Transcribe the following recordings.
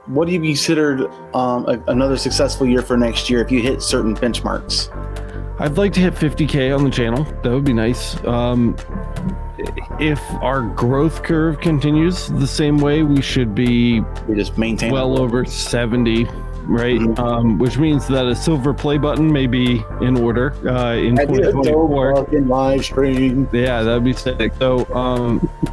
what do you consider another successful year for next year if you hit certain benchmarks? I'd like to hit 50K on the channel. That would be nice. If our growth curve continues the same way, we should be just maintain well over 70, right? Mm-hmm. Which means that a silver play button may be in order in 2024. Live stream. Yeah, that'd be sick. So,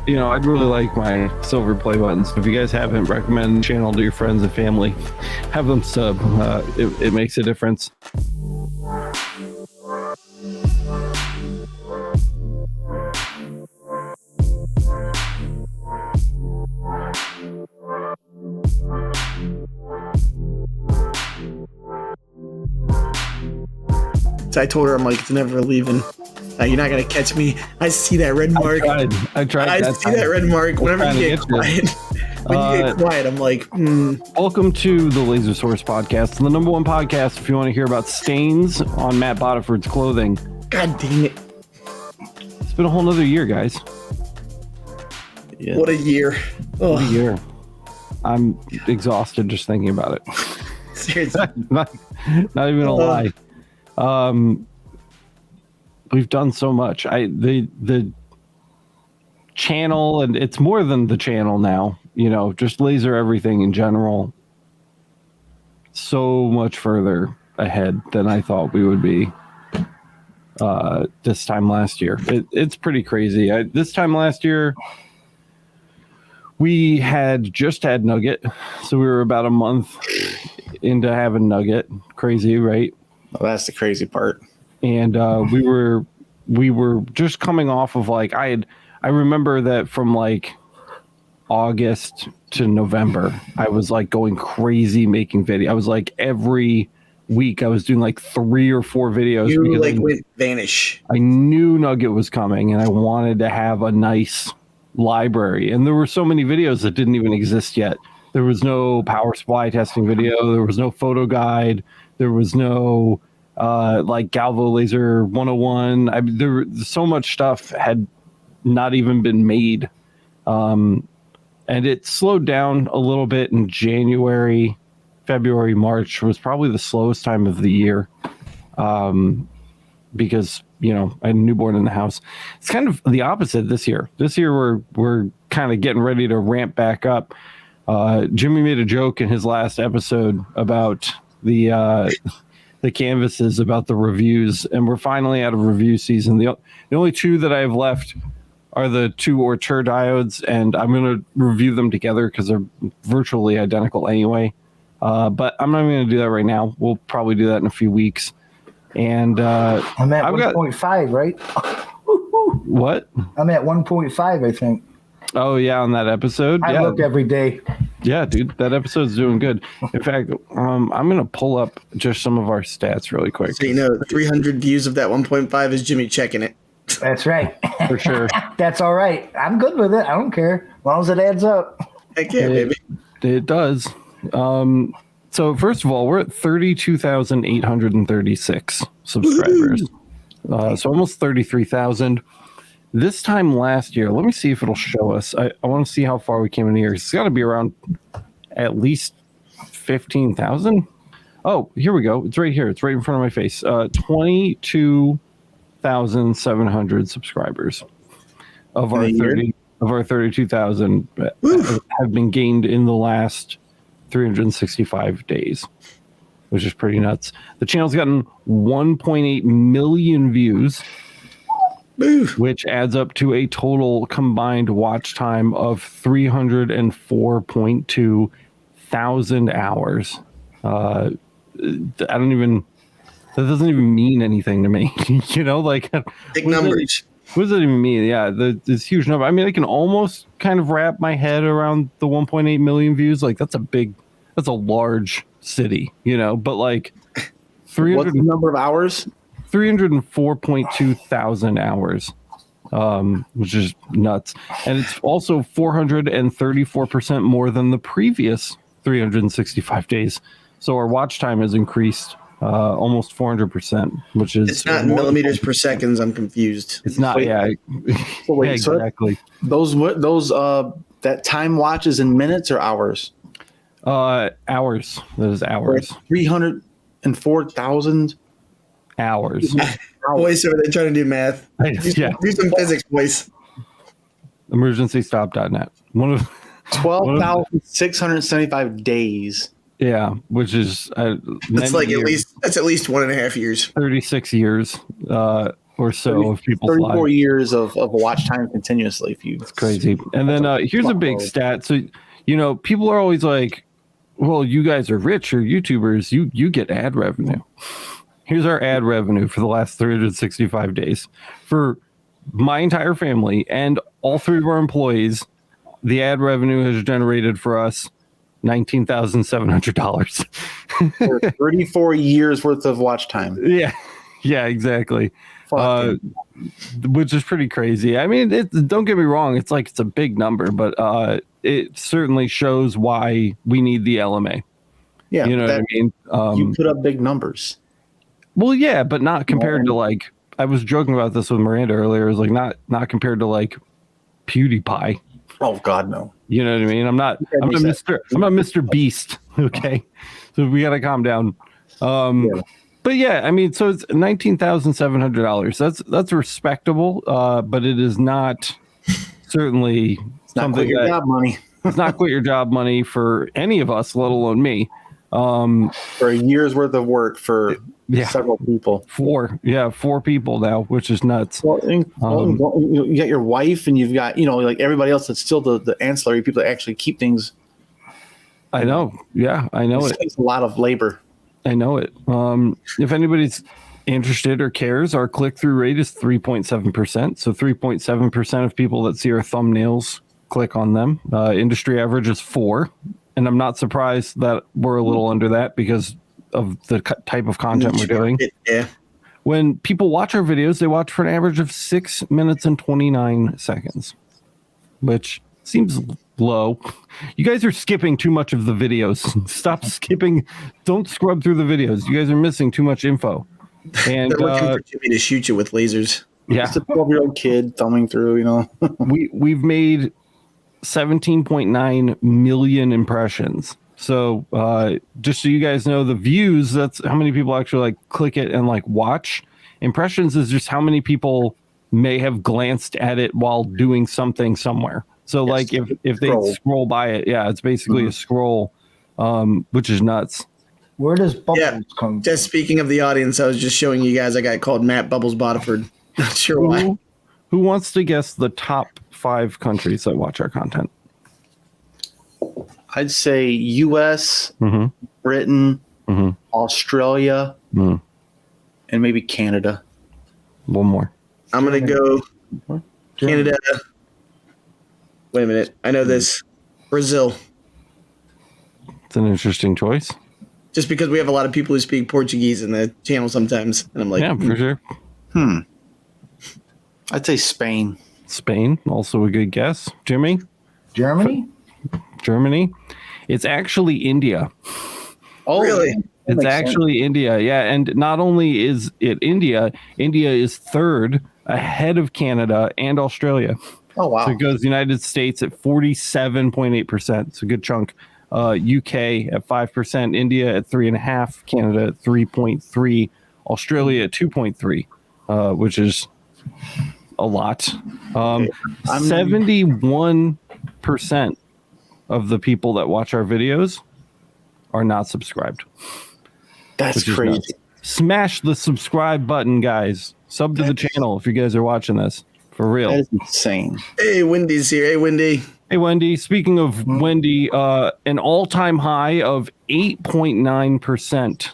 I'd really like my silver play buttons. If you guys haven't, recommend the channel to your friends and family. Have them sub. It makes a difference. So I told her, I'm like, it's never leaving. You're not gonna catch me. I see that red mark. I tried. I see that red mark. Whenever you get quiet, when you get quiet, I'm like, Welcome to the Laser Source Podcast, the number one podcast if you want to hear about stains on Matt Botiford's clothing. God dang it! It's been a whole nother year, guys. Yeah. What a year! What a year. I'm exhausted just thinking about it. Seriously, not even a lie. We've done so much. The channel, and it's more than the channel now, just laser everything in general. So much further ahead than I thought we would be this time last year. It's pretty crazy. This time last year, we had just had Nugget. So we were about a month into having Nugget. Crazy, right? Well, that's the crazy part. And we were just coming off of I remember that from August to November, I was going crazy making video. I was every week I was doing 3 or 4 videos. You went vanish. I knew Nugget was coming and I wanted to have a nice library. And there were so many videos that didn't even exist yet. There was no power supply testing video. There was no photo guide. There was no Galvo Laser 101. There so much stuff had not even been made. And it slowed down a little bit in January, February, March was probably the slowest time of the year. Because, I had a newborn in the house. It's kind of the opposite this year. This year we're kind of getting ready to ramp back up. Jimmy made a joke in his last episode about the canvases, about the reviews, and we're finally out of review season. The only 2 that I have left are the 2 Ortur diodes, and I'm going to review them together because they're virtually identical anyway. But I'm not going to do that right now. We'll probably do that in a few weeks. And I'm at 1.5, right? What? I'm at 1.5, I think. Oh, yeah, on that episode? I look every day. Yeah, dude, that episode's doing good. In fact, I'm going to pull up just some of our stats really quick. So, 300 views of that 1.5 is Jimmy checking it. That's right. For sure. That's all right. I'm good with it. I don't care. As long as it adds up. Heck yeah, baby. It does. So, first of all, we're at 32,836 subscribers. So almost 33,000. This time last year, let me see if it'll show us. I want to see how far we came in here. It's got to be around at least 15,000. Oh, here we go. It's right here. It's right in front of my face. 22,700 subscribers of our 32,000 have been gained in the last 365 days, which is pretty nuts. The channel's gotten 1.8 million views, which adds up to a total combined watch time of 304.2 thousand hours. That doesn't even mean anything to me. Big numbers. What does that even mean? Yeah, this huge number. I mean, I can almost kind of wrap my head around the 1.8 million views. That's a large city, but 300. What's the number of hours? 304.2 thousand hours, which is nuts. And it's also 434% more than the previous 365 days. So our watch time has increased almost 400%, which is... It's not millimeters per second. I'm confused. It's not, yeah. Wait, yeah, exactly. So that time watch is in minutes or hours? Hours. That is hours. 304,000 Hours. Boys over there trying to do math. Yeah. Do some physics, boys. EmergencyStop.net. One of 12,675 days. yeah, which is That's like at least 1.5 years. 36 years or so of people's 34 lives. years of watch time continuously. It's crazy. And then here's a big stat. So, people are always like, well, you guys are rich or YouTubers. You get ad revenue. Here's our ad revenue for the last 365 days. For my entire family and all 3 of our employees, the ad revenue has generated for us $19,700. For 34 years worth of watch time. Yeah, exactly. Which is pretty crazy. I mean, don't get me wrong. It's a big number, but it certainly shows why we need the LMA. Yeah, you know what I mean? You put up big numbers. Well, yeah, but not compared to like, I was joking about this with Miranda earlier. It was like not compared to like PewDiePie. Oh God, no. You know what I mean? I'm not Mr. Beast. Okay. So we got to calm down. But yeah, I mean, so it's $19,700. That's respectable. But it is not certainly something your job money. It's not quit your job money for any of us, let alone me. For a year's worth of work for several people. 4 people now, which is nuts. Well, you got your wife, and you've got like everybody else that's still the ancillary people that actually keep things. I know. Yeah, I know it. Takes a lot of labor. I know it. If anybody's interested or cares, our click-through rate is 3.7%. So 3.7% of people that see our thumbnails click on them. Industry average is 4%. And I'm not surprised that we're a little under that because of the type of content we're doing. Yeah. When people watch our videos, they watch for an average of 6 minutes and 29 seconds, which seems low. You guys are skipping too much of the videos. Stop skipping. Don't scrub through the videos. You guys are missing too much info. And they're looking for Jimmy to shoot you with lasers. Yeah. It's a 12-year-old kid thumbing through, We've made 17.9 million impressions. So just so you guys know, the views, that's how many people actually like click it and like watch. Impressions is just how many people may have glanced at it while doing something somewhere. So like if they scroll by it, it's basically a scroll, which is nuts. Where does Bubbles come Just speaking of the audience, I was just showing you guys, I got called Matt Bubbles Bodiford. Not sure why. Who wants to guess the top 5 countries that watch our content? I'd say U.S., Britain, Australia, and maybe Canada. One more. I'm going to go Canada. Wait a minute. I know this. Brazil. It's an interesting choice. Just because we have a lot of people who speak Portuguese in the channel sometimes. And I'm like, yeah, for sure. I'd say Spain. Spain, also a good guess. Jimmy? Germany? It's actually India. oh, really? It's actually India. Yeah. And not only is it India is 3rd ahead of Canada and Australia. Oh, wow. So it goes United States at 47.8%. It's a good chunk. UK at 5%, India at 3.5%, Canada at 3.3%, Australia at 2.3%, which is a lot. 71% of the people that watch our videos are not subscribed. That's crazy. Nuts. Smash the subscribe button, guys. Sub to the channel if you guys are watching this. For real. That is insane. Hey, Wendy's here. Hey, Wendy. Hey, Wendy. Speaking of Wendy, an all-time high of 8.9%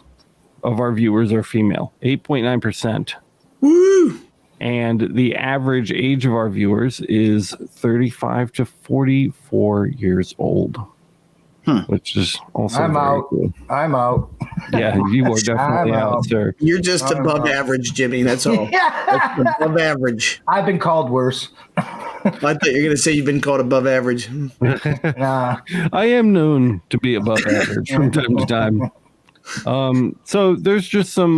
of our viewers are female. 8.9%. Woo! And the average age of our viewers is 35 to 44 years old, which is also I'm very out. cool. I'm out. Yeah, you are definitely out, sir. You're just above average, Jimmy. That's all. That's above average. I've been called worse. I thought you were going to say you've been called above average. Nah. I am known to be above average from time to time. So there's just some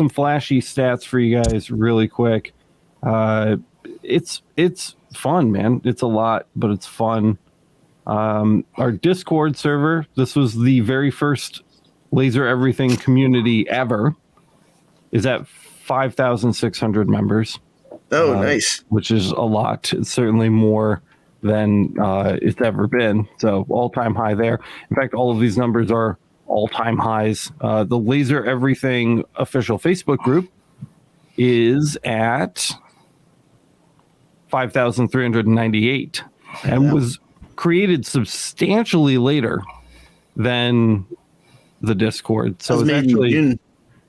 flashy stats for you guys really quick. It's fun, man. It's a lot, but it's fun. Our Discord server, this was the very first Laser Everything community ever, is at 5,600 members. Oh, nice. Which is a lot. It's certainly more than it's ever been. So all-time high there. In fact, all of these numbers are all-time highs. The Laser Everything official Facebook group is at 5,398 and was created substantially later than the Discord. So it's actually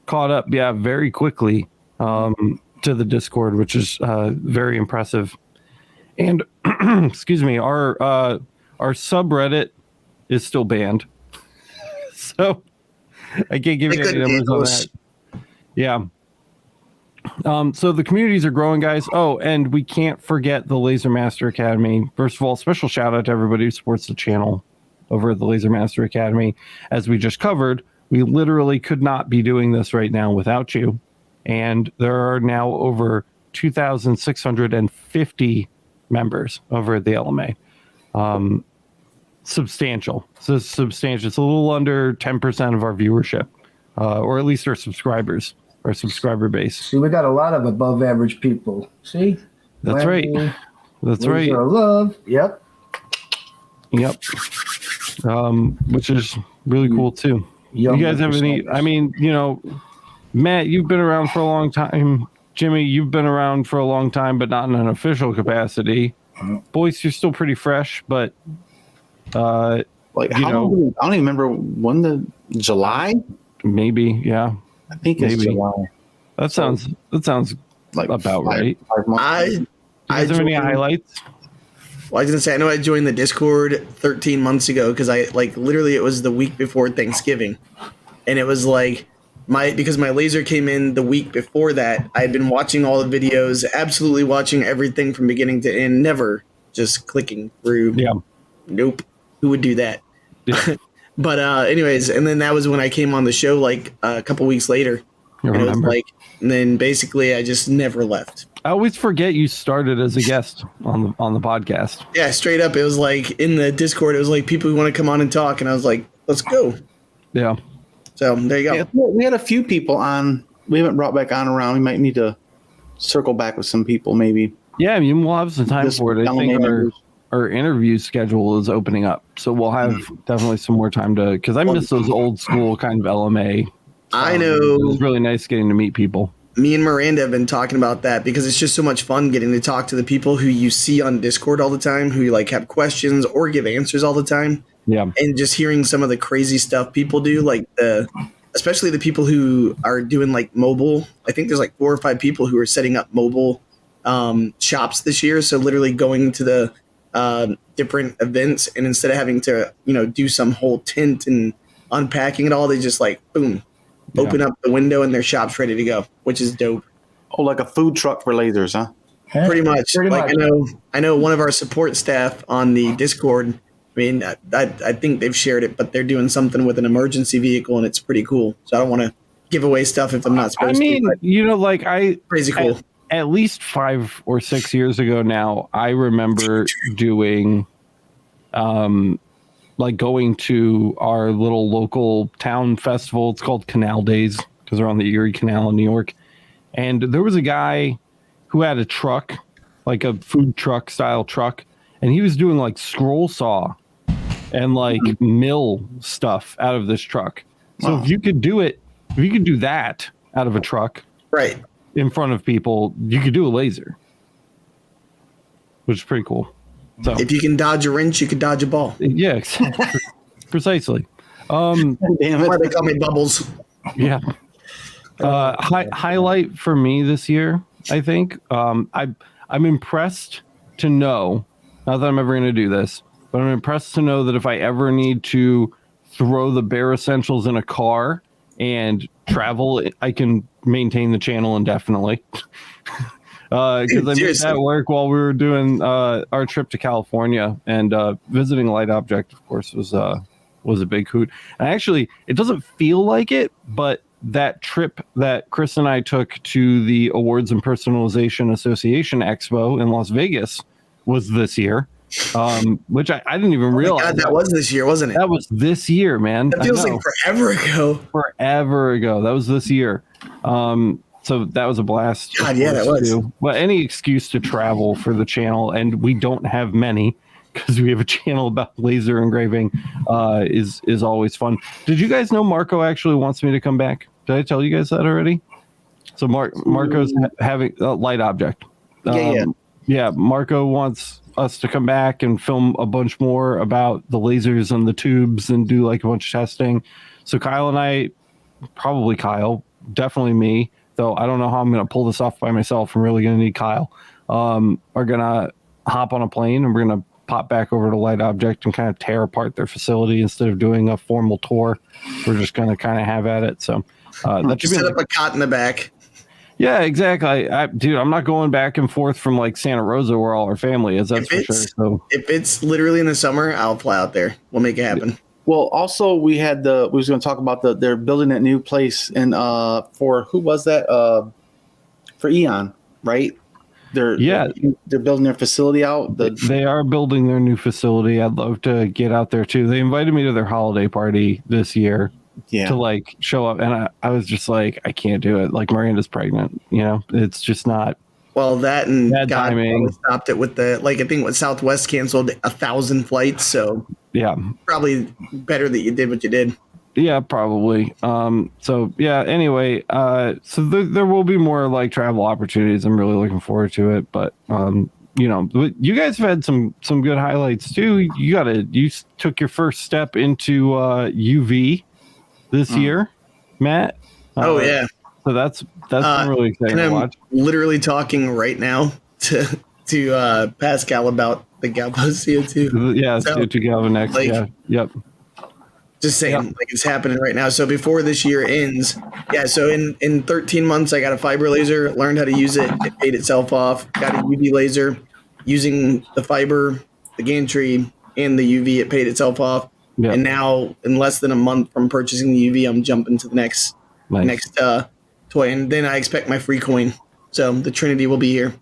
caught up, very quickly to the Discord, which is very impressive. And excuse me, our subreddit is still banned, so I can't give you any numbers on that. Yeah. So the communities are growing, guys. Oh, and we can't forget the Laser Master Academy. First of all, special shout out to everybody who supports the channel over at the Laser Master Academy. As we just covered, we literally could not be doing this right now without you. And there are now over 2,650 members over at the LMA. Substantial. So substantial. It's a little under 10% of our viewership, or at least our subscribers, our subscriber base. See, we got a lot of above average people. See? That's right. That's right. Love. Yep. Which is really cool too. You guys have any? I mean, Matt, you've been around for a long time. Jimmy, you've been around for a long time, but not in an official capacity. Boyce, you're still pretty fresh, but I don't even remember when July? Maybe, yeah. I think it's July. That sounds like about right. 5 months. Do you guys have any highlights? Well, I was gonna say I know I joined the Discord 13 months ago because I literally it was the week before Thanksgiving, and it was because my laser came in the week before that. I had been watching all the videos, absolutely watching everything from beginning to end, never just clicking through. Yeah. Nope. Who would do that? Yeah. But anyways, and then that was when I came on the show a couple weeks later. And it was and then basically I just never left. I always forget you started as a guest on the podcast. Yeah, straight up. It was in the Discord, it was people who want to come on and talk, and I was like, let's go. Yeah. So there you go. Yeah, we had a few people on. We haven't brought back on around. We might need to circle back with some people, maybe. Yeah, I mean, we'll have some time for it. I think our interview schedule is opening up, so we'll have definitely some more time to. Because I miss those old school kind of LMA. I know. It was really nice getting to meet people. Me and Miranda have been talking about that because it's just so much fun getting to talk to the people who you see on Discord all the time, who have questions or give answers all the time. Yeah. And just hearing some of the crazy stuff people do, especially the people who are doing mobile. I think there's 4 or 5 people who are setting up mobile shops this year. So literally going to the different events, and instead of having to, do some whole tent and unpacking it all, they just boom, open up the window and their shop's ready to go, which is dope. Oh, like a food truck for lasers, huh? Pretty much. I know one of our support staff on the Discord. I mean, I think they've shared it, but they're doing something with an emergency vehicle, and it's pretty cool. So I don't want to give away stuff if I'm not supposed to. I mean, crazy cool. At least 5 or 6 years ago now, I remember doing, going to our little local town festival. It's called Canal Days because they're on the Erie Canal in New York. And there was a guy who had a truck, like a food truck style truck, and he was doing scroll saw and mill stuff out of this truck. So if you could do that out of a truck, right, in front of people, you could do a laser, which is pretty cool. So if you can dodge a wrench, you can dodge a ball. Yeah, precisely. Damn it. Why they call me Bubbles. Yeah. Highlight for me this year, I think. I'm impressed to know, not that I'm ever going to do this, but I'm impressed to know that if I ever need to throw the bare essentials in a car and travel, I can maintain the channel indefinitely. Because I made that work while we were doing our trip to California, and visiting Light Object, of course, was a big hoot. And actually, it doesn't feel like it, but that trip that Chris and I took to the Awards and Personalization Association Expo in Las Vegas was this year. which I didn't even realize. God, that was this year, wasn't it? That was this year, man. That feels like forever ago. Forever ago. That was this year. So that was a blast. God, yeah, that was. Well, any excuse to travel for the channel, and we don't have many because we have a channel about laser engraving, is always fun. Did you guys know Marco actually wants me to come back? Did I tell you guys that already? So Marco's having a light object. Yeah, Marco wants us to come back and film a bunch more about the lasers and the tubes and do like a bunch of testing. So Kyle and I, probably Kyle, definitely me, though I don't know how I'm going to pull this off by myself. I'm really going to need Kyle. Are going to hop on a plane and we're going to pop back over to Light Object and kind of tear apart their facility instead of doing a formal tour. We're just going to kind of have at it. So that should be set up a cot in the back. Yeah, exactly. Dude, I'm not going back and forth from like Santa Rosa where all our family is. That's for sure. So if it's literally in the summer, I'll fly out there. We'll make it happen. Well, also we was going to talk about they're building that new place and for who was that? For Eon, right? They're building their facility out. They are building their new facility. I'd love to get out there too. They invited me to their holiday party this year. To like show up, and I was just like, I can't do it. Like Miranda's pregnant, it's just not. Well, that and bad God timing. Stopped it with the I think what Southwest canceled 1,000 flights. So yeah, probably better that you did what you did. Yeah, probably. So yeah. Anyway, so there will be more like travel opportunities. I'm really looking forward to it, but you guys have had some good highlights too. You took your first step into UV. This year, Matt. Oh yeah. So that's been really exciting to watch. Literally talking right now to Pascal about the Galvo CO2. Yeah, so, CO2 Galvanex. Like, Yep. Just saying, like it's happening right now. So before this year ends, so in 13 months, I got a fiber laser, learned how to use it, it paid itself off, got a UV laser, using the fiber, the gantry, and the UV, it paid itself off. Yep. And now, in less than a month from purchasing the UV, I'm jumping to the next toy. And then I expect my free coin. So the Trinity will be here.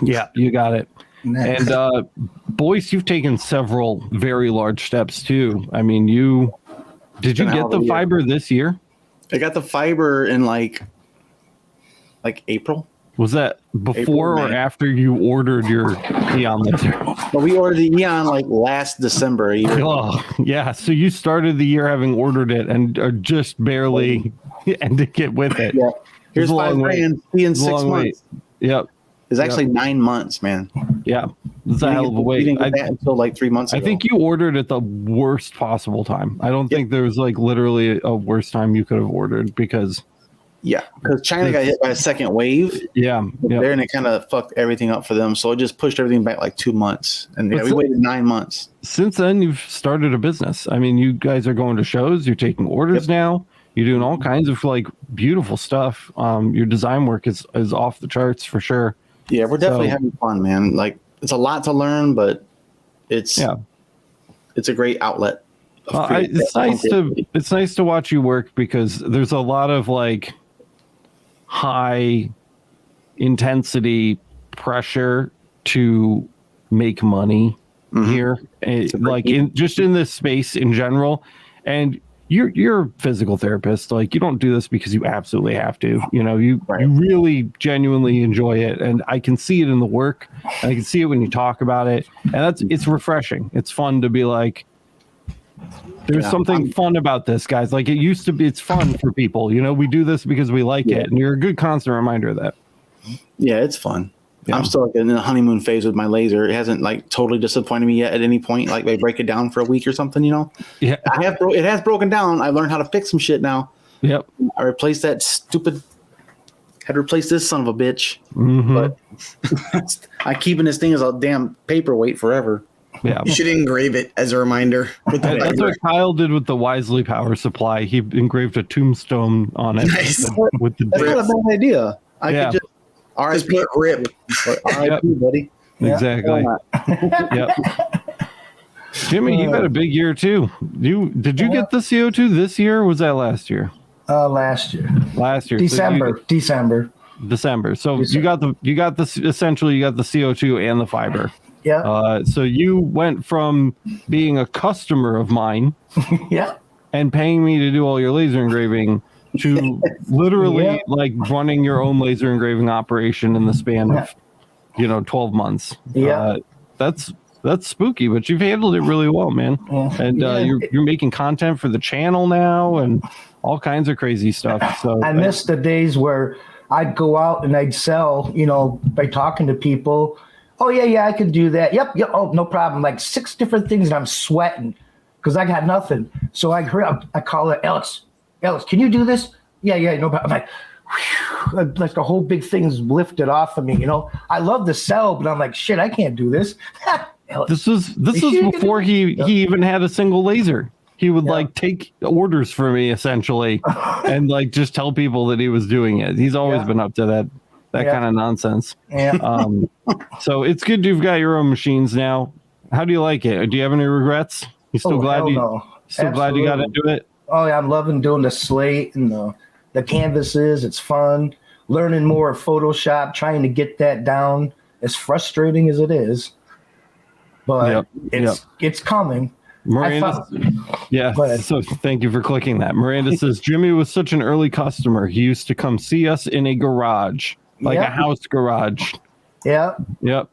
Yeah, you got it. And Boyce, you've taken several very large steps too. I mean, did you get the fiber this year? I got the fiber in like April. Was that before or after you ordered your Eon laser? Well, we ordered the Eon like last December. Oh, yeah. So you started the year having ordered it and are just barely and to get with it. Yeah. Here's $5,000 in 6 months. Yep. It's actually 9 months, man. Yeah. It's a hell of a wait. We didn't get that until like 3 months ago. I think you ordered at the worst possible time. I don't think there was like literally a worse time you could have ordered because. Yeah, because China got hit by a second wave. Yeah. There, and it kind of fucked everything up for them. So it just pushed everything back like 2 months. And we waited 9 months. Since then, you've started a business. I mean, you guys are going to shows. You're taking orders now. You're doing all kinds of like beautiful stuff. Your design work is off the charts for sure. Yeah, we're definitely having fun, man. Like it's a lot to learn, but it's a great outlet. It's nice to watch you work because there's a lot of like high intensity pressure to make money here, like in this space in general. And you're a physical therapist. Like you don't do this because you absolutely have to. You really genuinely enjoy it, and I can see it in the work. And I can see it when you talk about it, and it's refreshing. It's fun to be like. There's something fun about this, guys. Like it used to be, it's fun for people. We do this because we like it, and you're a good constant reminder of that. Yeah, it's fun. Yeah. I'm still like in the honeymoon phase with my laser. It hasn't like totally disappointed me yet at any point. Like they break it down for a week or something, Yeah, it has broken down. I learned how to fix some shit now. Yep. I replaced that stupid. Had to replace this son of a bitch. But I keeping this thing as a damn paperweight forever. Yeah, you should engrave it as a reminder. That's what Kyle did with the Wisely power supply. He engraved a tombstone on it. Nice. That's not a bad idea. I could just put RIP. RIP, buddy. Exactly. Yep. Jimmy, you had a big year too. Did you get the CO2 this year? Or was that last year? Last year. December. December. So you got the essentially you got the CO2 and the fiber. Yeah. So you went from being a customer of mine Yeah. and paying me to do all your laser engraving to literally like running your own laser engraving operation in the span of 12 months. Yeah. That's spooky, but you've handled it really well, man. And you're making content for the channel now and all kinds of crazy stuff. So I miss the days where I'd go out and I'd sell, by talking to people. Oh yeah, I can do that. Yep. Oh, no problem. Like 6 different things, and I'm sweating because I got nothing. So I call it Ellis. Ellis, can you do this? Yeah, no problem. I'm like, whew, like the whole big thing's lifted off of me. I love to sell, but I'm like, shit, I can't do this. This was before he even had a single laser. He would like take orders for me essentially and like just tell people that he was doing it. He's always been up to that kind of nonsense. Yeah. So it's good you've got your own machines now. How do you like it? Do you have any regrets? You still glad you got into it? Oh yeah, I'm loving doing the slate and the canvases. It's fun. Learning more of Photoshop, trying to get that down. As frustrating as it is, but it's coming. Miranda, so thank you for clicking that. Miranda says, Jimmy was such an early customer. He used to come see us in a garage, like a house garage. Yeah. Yep.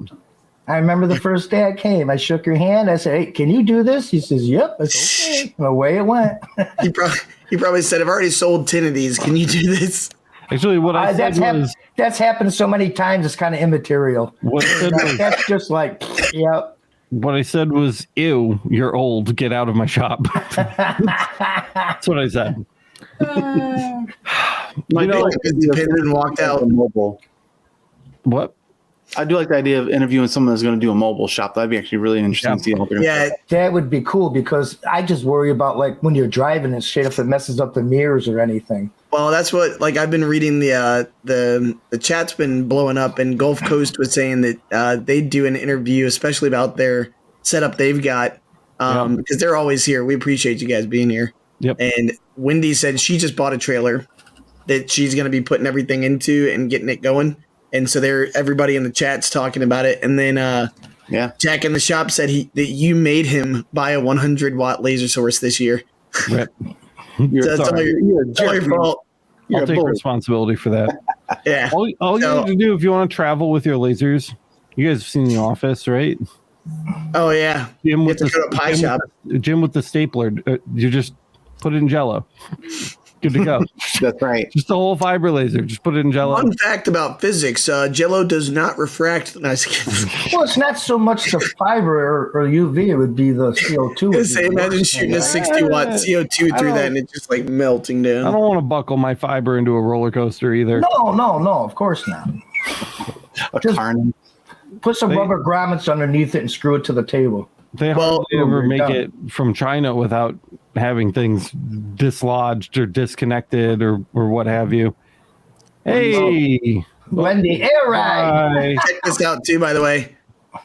I remember the first day I came. I shook your hand. I said, "Hey, can you do this?" He says, "Yep." I said, "Okay." And away it went. He probably said, "I've already sold 10 of these. Can you do this?" Actually, what I said was... That's happened so many times, it's kind of immaterial. That's just like, yep. What I said was, ew, you're old. Get out of my shop. That's what I said. My and walked out. What? I do like the idea of interviewing someone that's going to do a mobile shop. That'd be actually really interesting to see how they're Yeah, that would be cool because I just worry about like when you're driving and shit if it messes up the mirrors or anything. Well, that's what I've been reading the chat's been blowing up, and Gulf Coast was saying that they do an interview, especially about their setup they've got, because they're always here. We appreciate you guys being here. Yep. And Wendy said she just bought a trailer that she's going to be putting everything into and getting it going. And so everybody in the chat's talking about it. And then Jack in the shop said that you made him buy a 100-watt laser source this year. Right. That's all your fault. I'll take responsibility for that. Yeah. All you need to do if you want to travel with your lasers, you guys have seen The Office, right? Oh, yeah. Jim with go to a pie shop. Jim with the stapler. You just put it in Jello. Good to go. That's right. Just a whole fiber laser. Just put it in Jello. Fun fact about physics: Jello does not refract. Well, it's not so much the fiber or UV; it would be the CO2. Imagine shooting a 60-watt CO2 through that, and it's just like melting down. I don't want to buckle my fiber into a roller coaster either. No, of course not. Just put some rubber grommets underneath it and screw it to the table. They hardly ever make it from China without having things dislodged or disconnected or what have you. Hey, Wendy, right. Check this out too, by the way.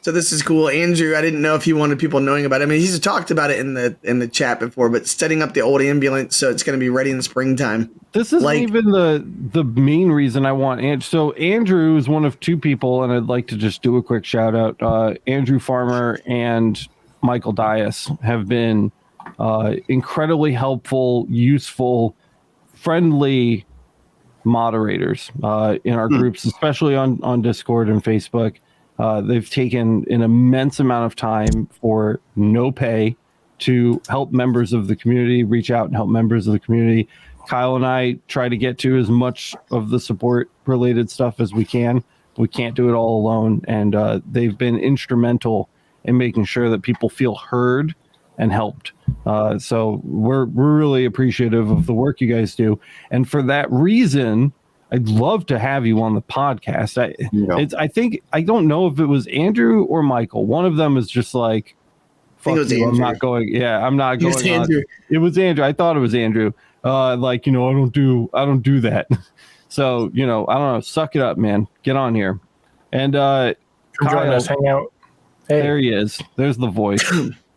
So this is cool, Andrew. I didn't know if he wanted people knowing about it. I mean, he's talked about it in the chat before, but setting up the old ambulance so it's going to be ready in the springtime. This isn't even the main reason I want Andrew. So Andrew is one of 2 people, and I'd like to just do a quick shout out. Andrew Farmer and Michael Dias have been incredibly helpful, useful, friendly moderators in our groups, especially on Discord and Facebook. They've taken an immense amount of time for no pay to help members of the community, reach out and help members of the community. Kyle and I try to get to as much of the support related stuff as we can. We can't do it all alone. And they've been instrumental in making sure that people feel heard and helped. So we're really appreciative of the work you guys do. And for that reason, I'd love to have you on the podcast. I think I don't know if it was Andrew or Michael. One of them is just like, fuck you, I'm not going. Yeah, I'm not going on. It was Andrew. I thought it was Andrew. I don't do that. So, I don't know. Suck it up, man. Get on here. And come join us, hang out. Hey. There he is. There's the voice,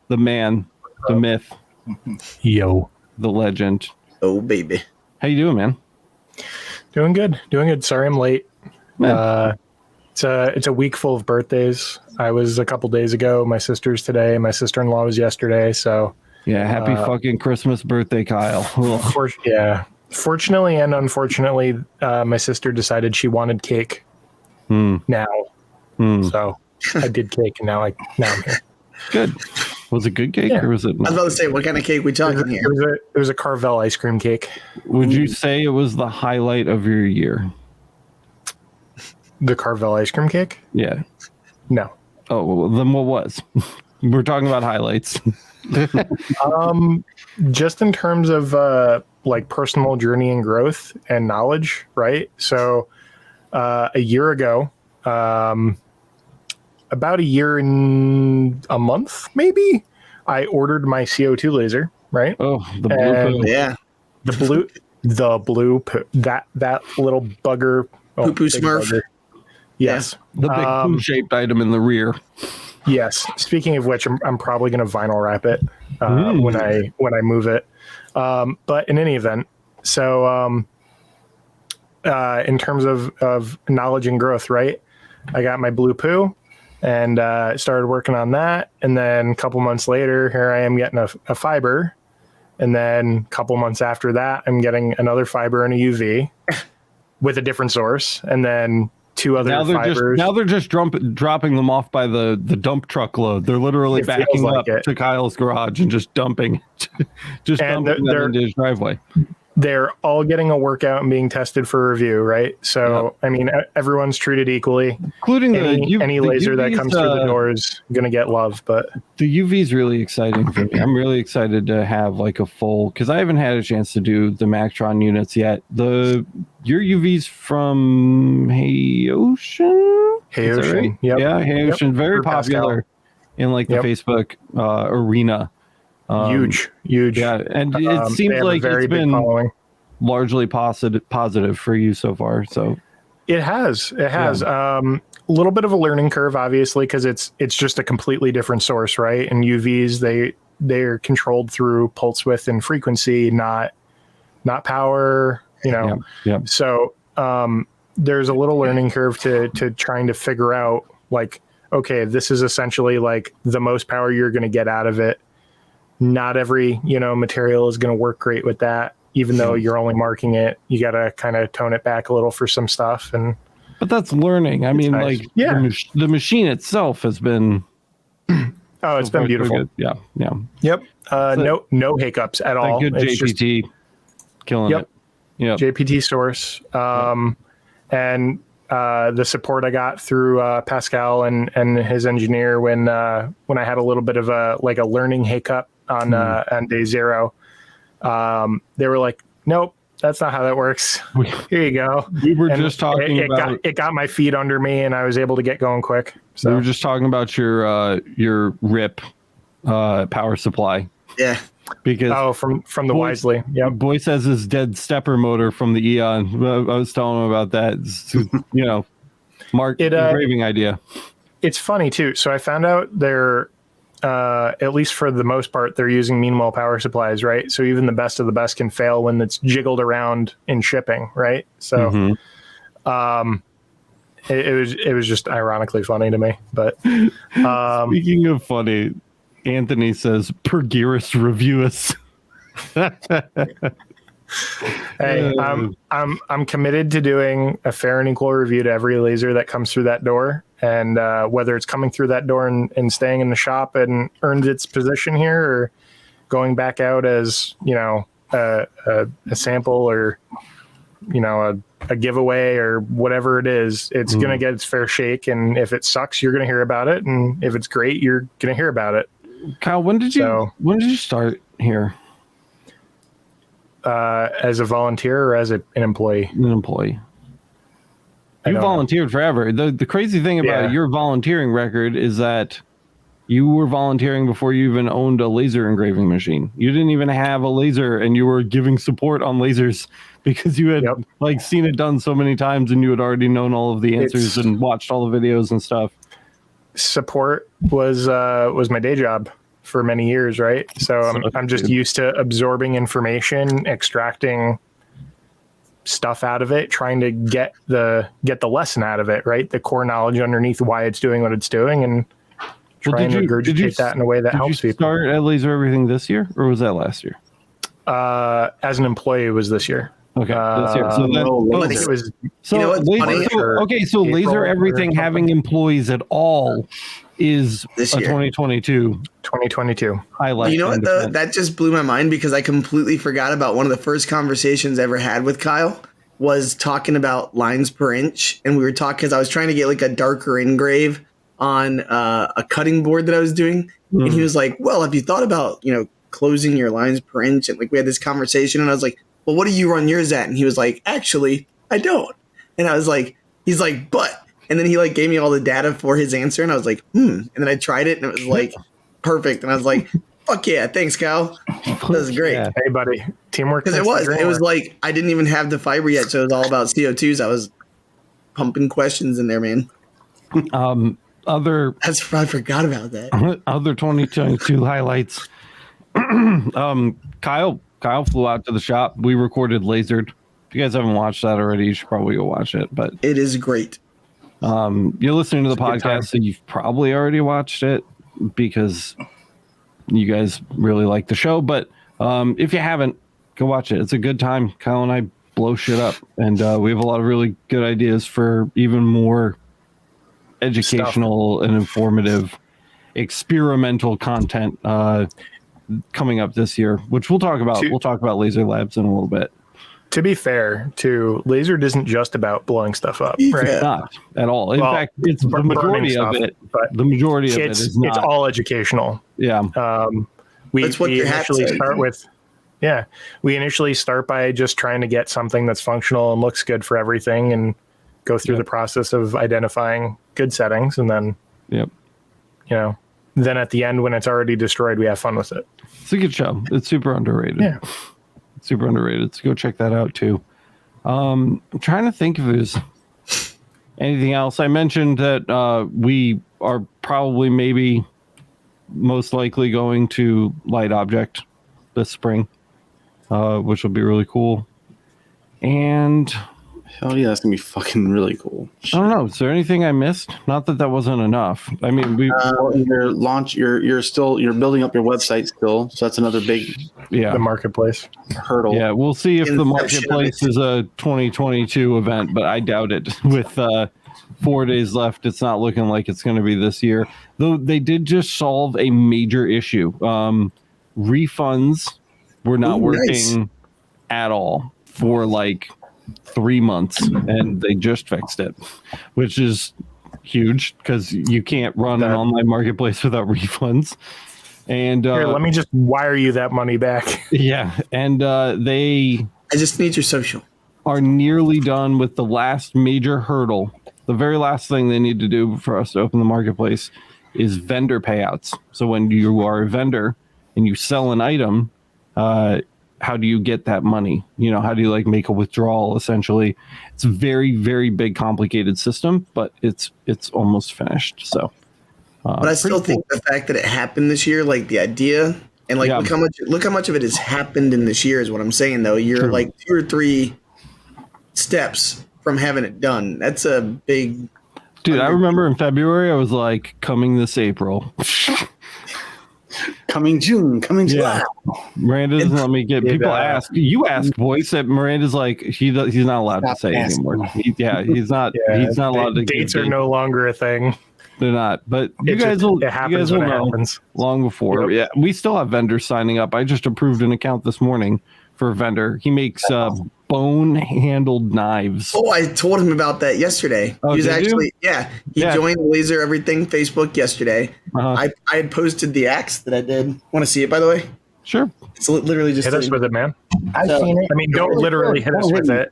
the man, the myth, yo, the legend. Oh, baby. How you doing, man? Doing good. Sorry I'm late. It's a week full of birthdays. I was a couple days ago. My sister's today. My sister-in-law was yesterday. So yeah, happy fucking Christmas birthday, Kyle. Yeah. Fortunately and unfortunately, my sister decided she wanted cake now. So I did cake, and now I'm here. Good. Was it good cake or was it not? I was about to say, what kind of cake we talking here? It was a Carvel ice cream cake. Would you say it was the highlight of your year? The Carvel ice cream cake? Yeah. No. Oh, well, then what was? We're talking about highlights. Just in terms of like personal journey and growth and knowledge, right? So a year ago, about a year and a month, maybe, I ordered my CO2 laser, right? Oh, the blue poo. Yeah. The blue poo, that little bugger. Poo poo Smurf. Bugger. Yes. The big poo-shaped item in the rear. Yes. Speaking of which, I'm probably going to vinyl wrap it when I move it. But in any event, so in terms of knowledge and growth, right? I got my blue poo and started working on that. And then a couple months later, here I am getting a fiber. And then a couple months after that, I'm getting another fiber and a UV with a different source. And then two other fibers. Now they're just dropping them off by the dump truck load. They're literally backing up to Kyle's garage and just dumping them into his driveway. They're all getting a workout and being tested for review, right? So, I mean, everyone's treated equally, including any laser that comes through the door is going to get love. But the UV is really exciting for me. I'm really excited to have like a full, because I haven't had a chance to do the Maxtron units yet. Your UV's from Hey Ocean? Hey Ocean, right? Yep. Yeah, Hey Ocean, very popular in like the Facebook arena. Huge. Yeah, and it seems like it's been largely positive for you so far. So it has. A little bit of a learning curve, obviously, because it's just a completely different source, right? And UVs they're controlled through pulse width and frequency, not power. You know. Yeah. So there's a little learning curve to trying to figure out, like, okay, this is essentially like the most power you're going to get out of it. Not every, material is going to work great with that, even though you're only marking it. You got to kind of tone it back a little for some stuff. But that's learning. I mean, nice. The machine itself has been. Oh, it's been beautiful. Yeah. Yep. No hiccups at all. Good JPT, killing it. Yeah. JPT source. And the support I got through Pascal and his engineer when I had a little bit of a learning hiccup on day zero. They were like, nope, that's not how that works. Here you go. We were just talking about it got my feet under me and I was able to get going quick. So we were just talking about your RIP power supply. Yeah. Because from the Wisely. Yeah. Boy says his dead stepper motor from the Eon. I was telling him about that. Mark engraving idea. It's funny too. So I found out they're at least for the most part, they're using mean well power supplies, right? So even the best of the best can fail when it's jiggled around in shipping, right? So it was just ironically funny to me. But speaking of funny, Anthony says Pergirus Reviewus. Hey, I'm committed to doing a fair and equal review to every laser that comes through that door, and whether it's coming through that door and staying in the shop and earns its position here, or going back out as a sample or a giveaway or whatever it is, it's gonna get its fair shake. And if it sucks, you're gonna hear about it, and if it's great, you're gonna hear about it. Kyle, when did you start here? As a volunteer or as an employee? An employee. You volunteered forever. The crazy thing about your volunteering record is that you were volunteering before you even owned a laser engraving machine. You didn't even have a laser, and you were giving support on lasers because you had seen it done so many times, and you had already known all of the answers and watched all the videos and stuff. Support was my day job for many years, right? So I'm just used to absorbing information, extracting stuff out of it, trying to get the lesson out of it, right? The core knowledge underneath why it's doing what it's doing, and trying to regurgitate that in a way that helps people. Did you start at Laser Everything this year, or was that last year? As an employee, it was this year. Okay, this year. So I think it was. So Laser Everything having employees at all is this a year. 2022 highlight. You know what though? That just blew my mind because I completely forgot about one of the first conversations I ever had with Kyle was talking about lines per inch, and we were talking because I was trying to get like a darker engrave on a cutting board that I was doing, and he was like, "Well, have you thought about closing your lines per inch?" And like we had this conversation, and I was like, "Well, what do you run yours at?" And he was like, "Actually, I don't." And I was like, "He's like, but." And then he like gave me all the data for his answer, and I was like, And then I tried it, and it was like perfect. And I was like, "Fuck yeah, thanks, Kyle. That was great." Yeah. Hey, buddy, teamwork. Because it was like I didn't even have the fiber yet, so it was all about CO2s. I was pumping questions in there, man. I forgot about that. Other 2022 highlights. Kyle flew out to the shop. We recorded Lasered. If you guys haven't watched that already, you should probably go watch it. But It is great. you're listening to the podcast, so you've probably already watched it because you guys really like the show. But if you haven't, go watch it. It's a good time. Kyle and I blow shit up, and we have a lot of really good ideas for even more educational and informative experimental content coming up this year, which we'll talk about. We'll talk about Laser Labs in a little bit. To be fair, Lasered isn't just about blowing stuff up, right? It's not at all. In fact, it's the majority of it. The majority of it is not. It's all educational. Yeah. We That's what your hat initially says. start with. Yeah, we initially start by just trying to get something that's functional and looks good for everything, and go through the process of identifying good settings, and then, then at the end when it's already destroyed, we have fun with it. It's a good show. It's super underrated. Yeah. Super underrated. So go check that out too. I'm trying to think if there's anything else. I mentioned that we are probably maybe most likely going to Light Object this spring, which will be really cool. And Hell yeah, that's gonna be fucking really cool. I don't know. Is there anything I missed? Not that wasn't enough. I mean, your launch. You're building up your website still, so that's another big The marketplace hurdle. Yeah, we'll see if the Inception marketplace is a 2022 event, but I doubt it. With 4 days left, it's not looking like it's going to be this year. Though they did just solve a major issue. Refunds were not working at all for like 3 months, and they just fixed it, which is huge because you can't run an online marketplace without refunds. And here, let me just wire you that money back. Yeah, and I just need your social. Are nearly done with the last major hurdle. The very last thing they need to do for us to open the marketplace is vendor payouts. So when you are a vendor and you sell an item, how do you get that money? How do you like make a withdrawal? Essentially, it's a very, very big, complicated system, but it's almost finished. So, but I still think the fact that it happened this year, like the idea, and like look how much of it has happened in this year is what I'm saying. Though you're like 2 or 3 steps from having it done. That's a big. Dude, I remember in February I was like, coming this April. Coming June, coming July. Miranda doesn't let me get people ask. You ask, voice that Miranda's like he's not allowed to say anymore. He's not. He's not allowed to. Dates are no longer a thing. They're not. But you guys will know long before. Yeah, we still have vendors signing up. I just approved an account this morning for a vendor. He makes bone-handled knives. Oh, I told him about that yesterday. Oh, he was actually, he joined Laser Everything Facebook yesterday. I had posted the axe that I did. Want to see it, by the way? Sure. It's literally just hit us with it, man. I've seen it. I mean, don't literally hit us with it.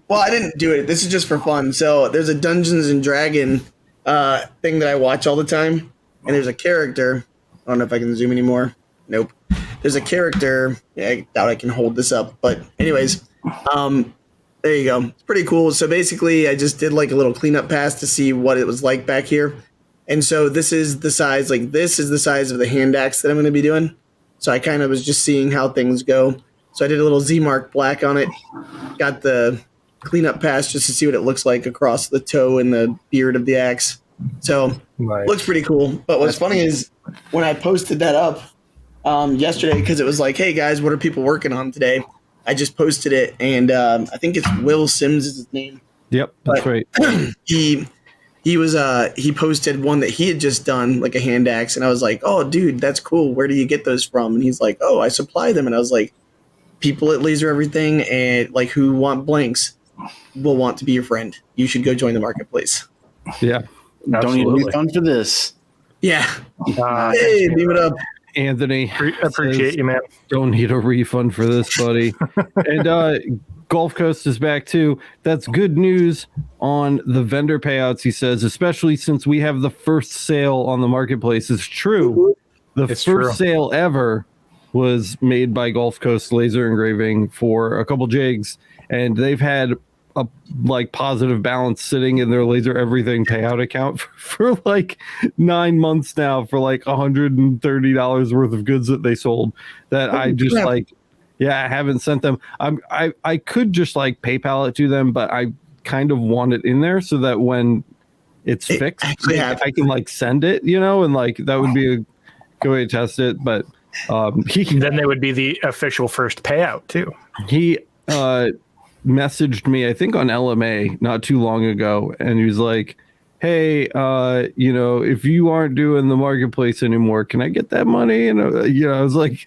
Well, I didn't do it. This is just for fun. So there's a Dungeons and Dragon thing that I watch all the time, and there's a character. I don't know if I can zoom anymore. Nope. There's a character. Yeah, I doubt I can hold this up. But anyways, there you go. It's pretty cool. So basically, I just did like a little cleanup pass to see what it was like back here. And so this is the size. Like this is the size of the hand axe that I'm going to be doing. So I kind of was just seeing how things go. So I did a little Z-Mark black on it. Got the cleanup pass just to see what it looks like across the toe and the beard of the axe. So looks pretty cool. But what's funny is when I posted that up yesterday, because it was like, hey guys, what are people working on today? I just posted it, and I think it's Will Sims is his name. Yep, that's right. He posted one that he had just done, like a hand axe, and I was like, oh dude, that's cool. Where do you get those from? And he's like, oh, I supply them. And I was like, people at Laser Everything and like who want blanks will want to be your friend. You should go join the marketplace. Yeah. Don't need a refund for this. Yeah. Hey, leave it up. Anthony. Appreciate you, man. Don't need a refund for this, buddy. And Gulf Coast is back too. That's good news on the vendor payouts, he says, especially since we have the first sale on the marketplace. It's true. It's first sale ever was made by Gulf Coast Laser Engraving for a couple jigs, and they've had a like positive balance sitting in their Laser Everything payout account for like 9 months now for like $130 worth of goods that they sold that I just I haven't sent them. I could just like PayPal it to them, but I kind of want it in there so that when it's fixed, I can like send it, and like that would be a good way to test it. But then they would be the official first payout too. He messaged me, I think on LMA not too long ago, and he was like, hey, if you aren't doing the marketplace anymore, can I get that money? And I was like,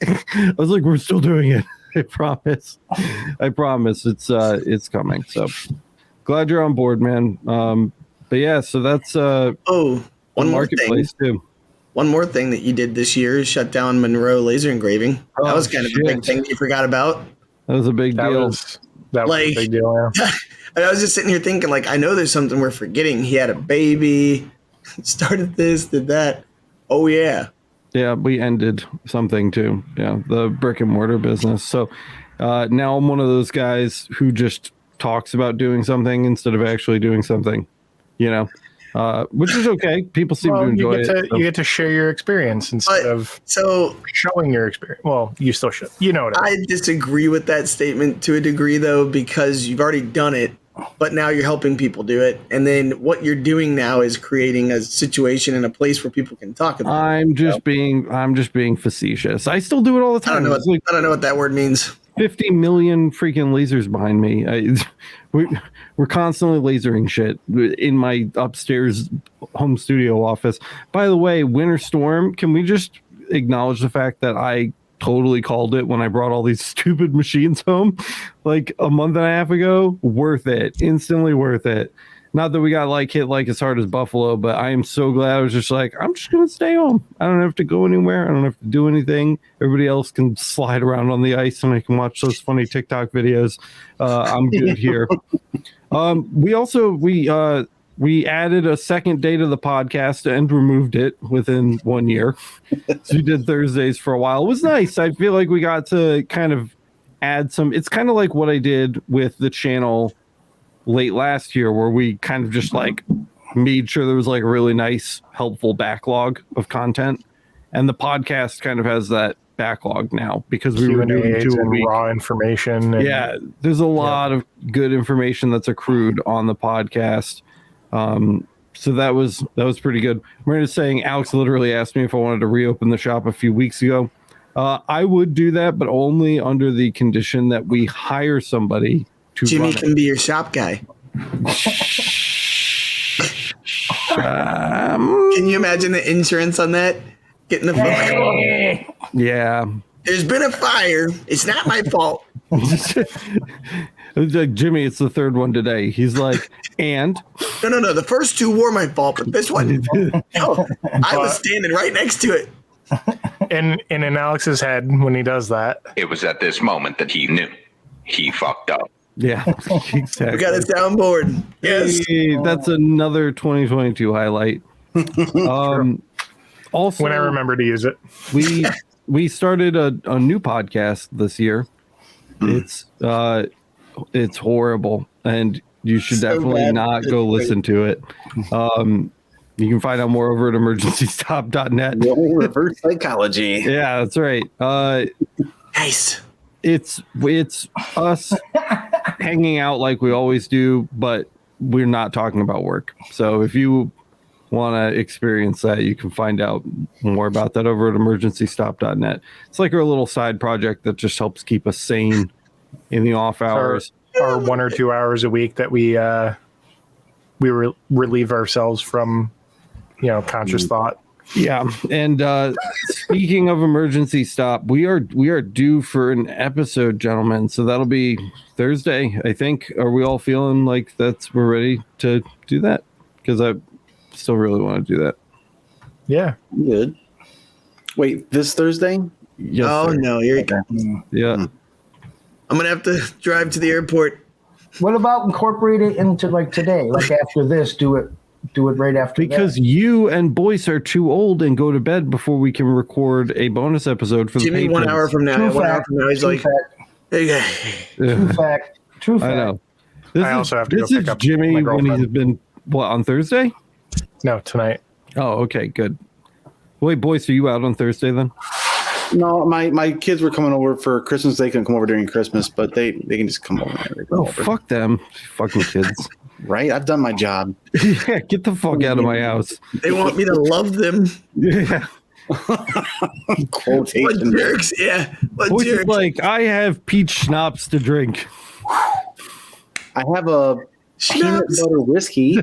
we're still doing it. I promise. It's coming. So glad you're on board, man. But yeah, so that's one more marketplace thing. Too. One more thing that you did this year is shut down Monroe Laser Engraving. That was kind of a big thing that you forgot about. That was a big deal. That was a big deal, yeah. I was just sitting here thinking, like, I know there's something we're forgetting. He had a baby, started this, did that. Oh, yeah. Yeah, we ended something too. Yeah, the brick and mortar business. So now I'm one of those guys who just talks about doing something instead of actually doing something, which is okay. People seem to enjoy it. You get to share your experience instead of showing your experience. Well, you still should. You know what I mean. I disagree with that statement to a degree, though, because you've already done it, but now you're helping people do it. And then what you're doing now is creating a situation and a place where people can talk about it. I'm just being facetious. I still do it all the time. I don't know what that word means. 50 million freaking lasers behind me. We're constantly lasering shit in my upstairs home studio office. By the way, Winter Storm, can we just acknowledge the fact that I totally called it when I brought all these stupid machines home like a month and a half ago? Worth it. Instantly worth it. Not that we got hit like as hard as Buffalo, but I am so glad I was just like, I'm just going to stay home. I don't have to go anywhere. I don't have to do anything. Everybody else can slide around on the ice and I can watch those funny TikTok videos. I'm good here. We added a second day to the podcast and removed it within 1 year. So we did Thursdays for a while. It was nice. I feel like we got to kind of add some. It's kind of like what I did with the channel late last year, where we kind of just made sure there was a really nice, helpful backlog of content. And the podcast kind of has that backlog now because we were doing 2 a week. Raw information. There's a lot of good information that's accrued on the podcast. So that was pretty good. Miranda's saying Alex literally asked me if I wanted to reopen the shop a few weeks ago. I would do that, but only under the condition that we hire somebody to Jimmy run can be your shop guy. Can you imagine the insurance on that? Getting the phone. Yeah. There's been a fire. It's not my fault. Jimmy, it's the third one today. He's like, and no. The first 2 were my fault, but this one, no, I was standing right next to it. And in Alex's head, when he does that, it was at this moment that he knew he fucked up. Yeah, exactly. We got a soundboard. Yes, hey, that's another 2022 highlight. Also, when I remember to use it, we started a new podcast this year. It's horrible, and you should definitely not go listen to it. You can find out more over at emergencystop.net. Reverse psychology. Yeah, that's right. Nice. it's us hanging out like we always do, but we're not talking about work. So if you want to experience that, you can find out more about that over at emergencystop.net. It's like our little side project that just helps keep us sane in the off hours. Our 1 or 2 hours a week that we relieve ourselves from, conscious thought. Yeah, and speaking of emergency stop, we are due for an episode, gentlemen. So that'll be Thursday, I think. Are we all feeling like we're ready to do that? Because I still really want to do that. Yeah, good. Wait, this Thursday? Yes, oh sir. no, you're. Yeah. I'm gonna have to drive to the airport. What about incorporate it into like today? Like after this, do it right after. Because you and Boyce are too old and go to bed before we can record a bonus episode for Jimmy, the patrons. 1 hour from now. True 1 hour fact. from now, he's like, hey, True fact. True fact. I know. I also have to go This is pick up Jimmy my when girlfriend. he's been on Thursday? No, tonight. Oh, okay, good. Wait, Boyce, are you out on Thursday then? No, my kids were coming over for Christmas. They can come over during Christmas, but they can just come over. Oh, fuck them. Fucking kids. Right? I've done my job. Yeah, get the fuck out of my house. they want me to love them. Yeah. What Quotation. jerks? Yeah. What Boyce is jerks? like, I have peach schnapps to drink. I have a peanut Schnapps. butter whiskey.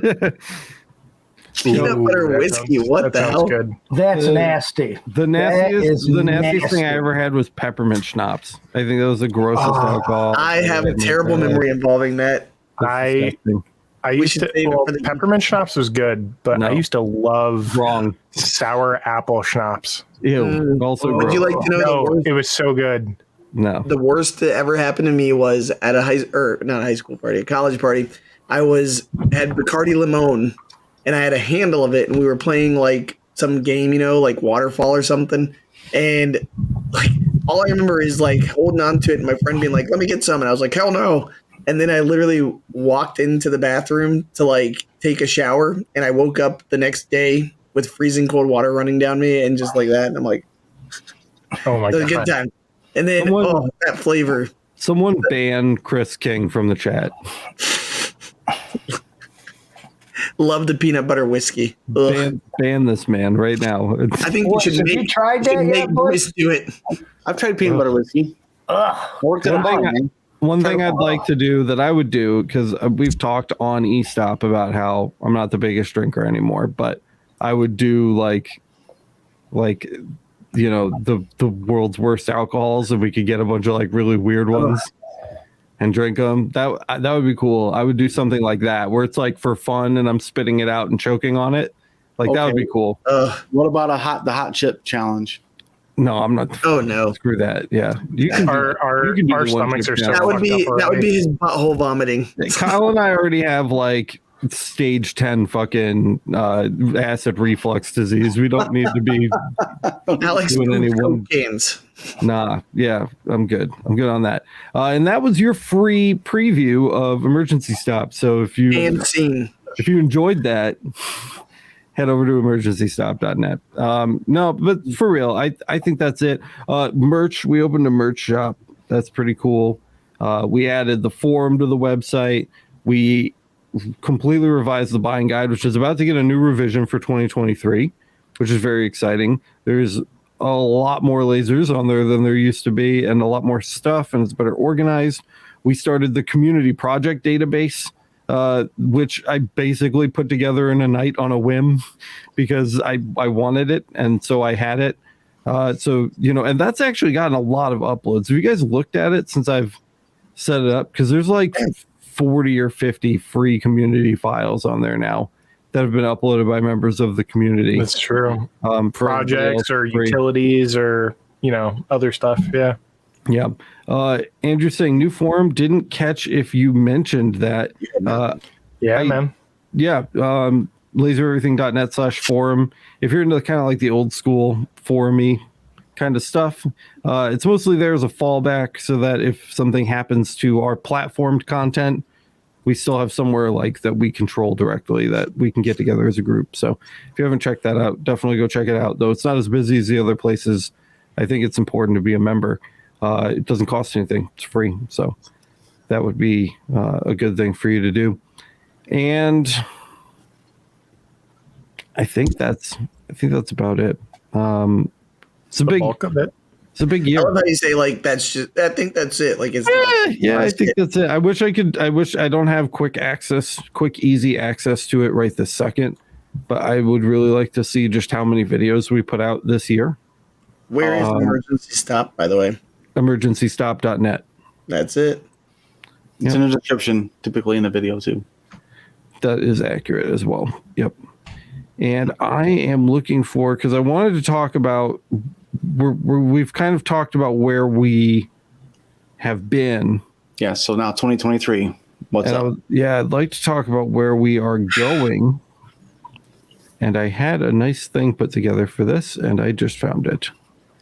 Peanut butter that whiskey. sounds- What that the sounds hell? good. That's nasty. The That nastiest is thing I nasty. ever had was peppermint schnapps. I think that was the grossest alcohol. I have a terrible memory involving that. I used should to. save it Well, for the- peppermint schnapps was good, but No. I used to love Wrong. sour apple schnapps. Ew. Also Would you gross. like to know No, the worst? it was so good. No. The worst that ever happened to me was at not a high school party, a college party. I had Bacardi Limon, and I had a handle of it, and we were playing like some game, like Waterfall or something. And like all I remember is like holding on to it, and my friend being like, "Let me get some," and I was like, "Hell no!" And then I literally walked into the bathroom to like take a shower, and I woke up the next day with freezing cold water running down me, and just like that, and I'm like, Oh my "It was a god! good time." And then that flavor. Someone ban Chris King from the chat. Love the peanut butter whiskey. Ugh. Ban this man right now. I think we should Have you tried that yet, boy? Boyce do it. I've tried peanut butter whiskey. Worked it One thing out, man. One thing I'd like to do that I would do, because we've talked on eStop about how I'm not the biggest drinker anymore, but I would do like the world's worst alcohols, and we could get a bunch of like really weird ones and drink them. That would be cool. I would do something like that where it's like for fun and I'm spitting it out and choking on it. Like that would be cool. What about the hot chip challenge? No, I'm not. Oh no, Screw that. Yeah, you can. Our do the one stomachs chip are so challenge. that would be his butthole vomiting. Kyle and I already have like stage 10 fucking acid reflux disease. We don't need to be Alex doing any one. cans. Nah, yeah, I'm good on that. And that was your free preview of Emergency Stop. So if you And scene. enjoyed that, head over to emergencystop.net. No, but for real, I think that's it. Merch, we opened a merch shop. That's pretty cool. We added the forum to the website. We completely revised the buying guide, which is about to get a new revision for 2023, which is very exciting. There's a lot more lasers on there than there used to be, and a lot more stuff, and it's better organized. We started the community project database, which I basically put together in a night on a whim because I wanted it, and so I had it. So, and that's actually gotten a lot of uploads. Have you guys looked at it since I've set it up? Because there's like 40 or 50 free community files on there now that have been uploaded by members of the community. That's true. Projects Projects or utilities or other stuff. Yeah. Yeah. Andrew's saying new forum. Didn't catch if you mentioned that. Yeah, man. Yeah. Lasereverything.net/forum. If you're into kind of like the old school forum-y kind of stuff, it's mostly there as a fallback so that if something happens to our platformed content, we still have somewhere like that we control directly that we can get together as a group. So if you haven't checked that out, definitely go check it out. Though it's not as busy as the other places, I think it's important to be a member. It doesn't cost anything. It's free. So that would be a good thing for you to do. And I think that's about it. It's a big bulk of it. It's a big year. I love how you say like that's just. I think that's it. Like it's. I think that's it. I wish I don't have quick easy access to it right this second, but I would really like to see just how many videos we put out this year. Where is Emergency Stop, by the way? Emergencystop.net. That's it. It's in the description, typically in the video too. That is accurate as well. Yep. And I am looking for, because I wanted to talk about, we've kind of talked about where we have been. Yeah, so now 2023. What's up? I'd like to talk about where we are going. And I had a nice thing put together for this, and I just found it.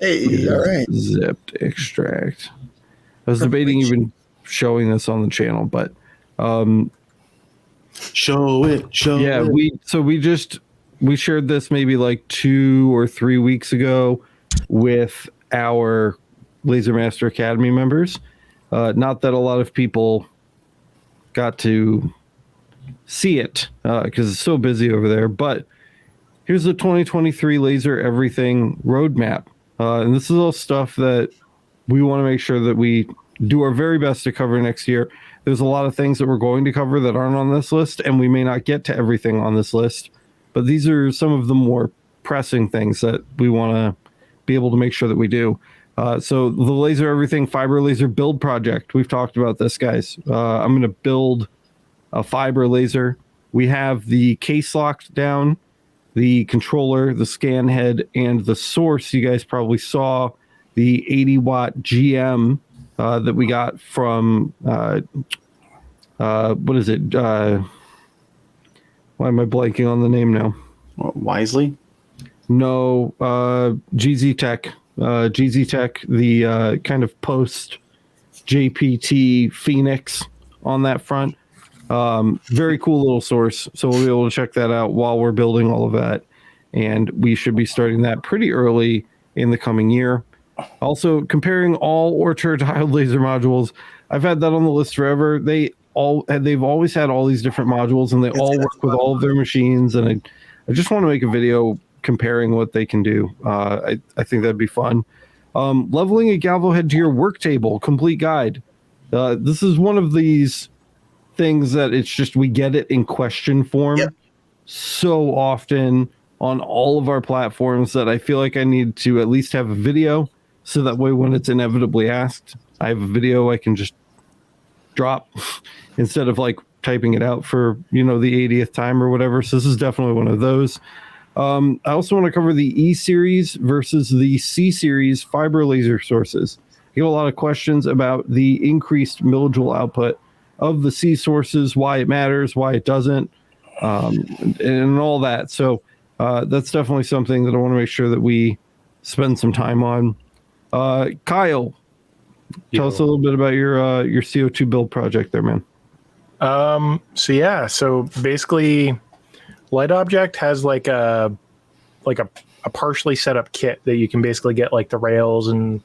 Hey, all right. Zipped extract. I was debating even showing this on the channel, but show it. Yeah, we shared this maybe like 2 or 3 weeks ago with our Laser Master Academy members. Not that a lot of people got to see it because it's so busy over there, but here's the 2023 Laser Everything roadmap. And this is all stuff that we want to make sure that we do our very best to cover next year. There's a lot of things that we're going to cover that aren't on this list, and we may not get to everything on this list. But these are some of the more pressing things that we want to be able to make sure that we do. So the Laser Everything Fiber Laser Build Project. We've talked about this, guys. I'm going to build a fiber laser. We have the case locked down, the controller, the scan head, and the source. You guys probably saw the 80-watt GM that we got from, what is it? Why am I blanking on the name now? Wisely? No, GZ Tech. GZ Tech, the kind of post JPT Phoenix on that front. Very cool little source. So we'll be able to check that out while we're building all of that. And we should be starting that pretty early in the coming year. Also, comparing all Orchard diode laser modules. I've had that on the list forever. They've always had all these different modules, and they all work with all of their machines. And I just want to make a video comparing what they can do. I think that'd be fun. Leveling a Galvo head to your work table, complete guide. This is one of these things that it's just we get it in question form so often on all of our platforms that I feel like I need to at least have a video, so that way when it's inevitably asked, I have a video I can just drop instead of like typing it out for the 80th time or whatever. So this is definitely one of those. I also want to cover the E series versus the C series fiber laser sources. I get a lot of questions about the increased millijoule output of the C sources, why it matters, why it doesn't, and all that. So that's definitely something that I want to make sure that we spend some time on. Kyle, tell us a little bit about your CO2 build project there, man. So basically Light Object has like a partially set up kit that you can basically get like the rails and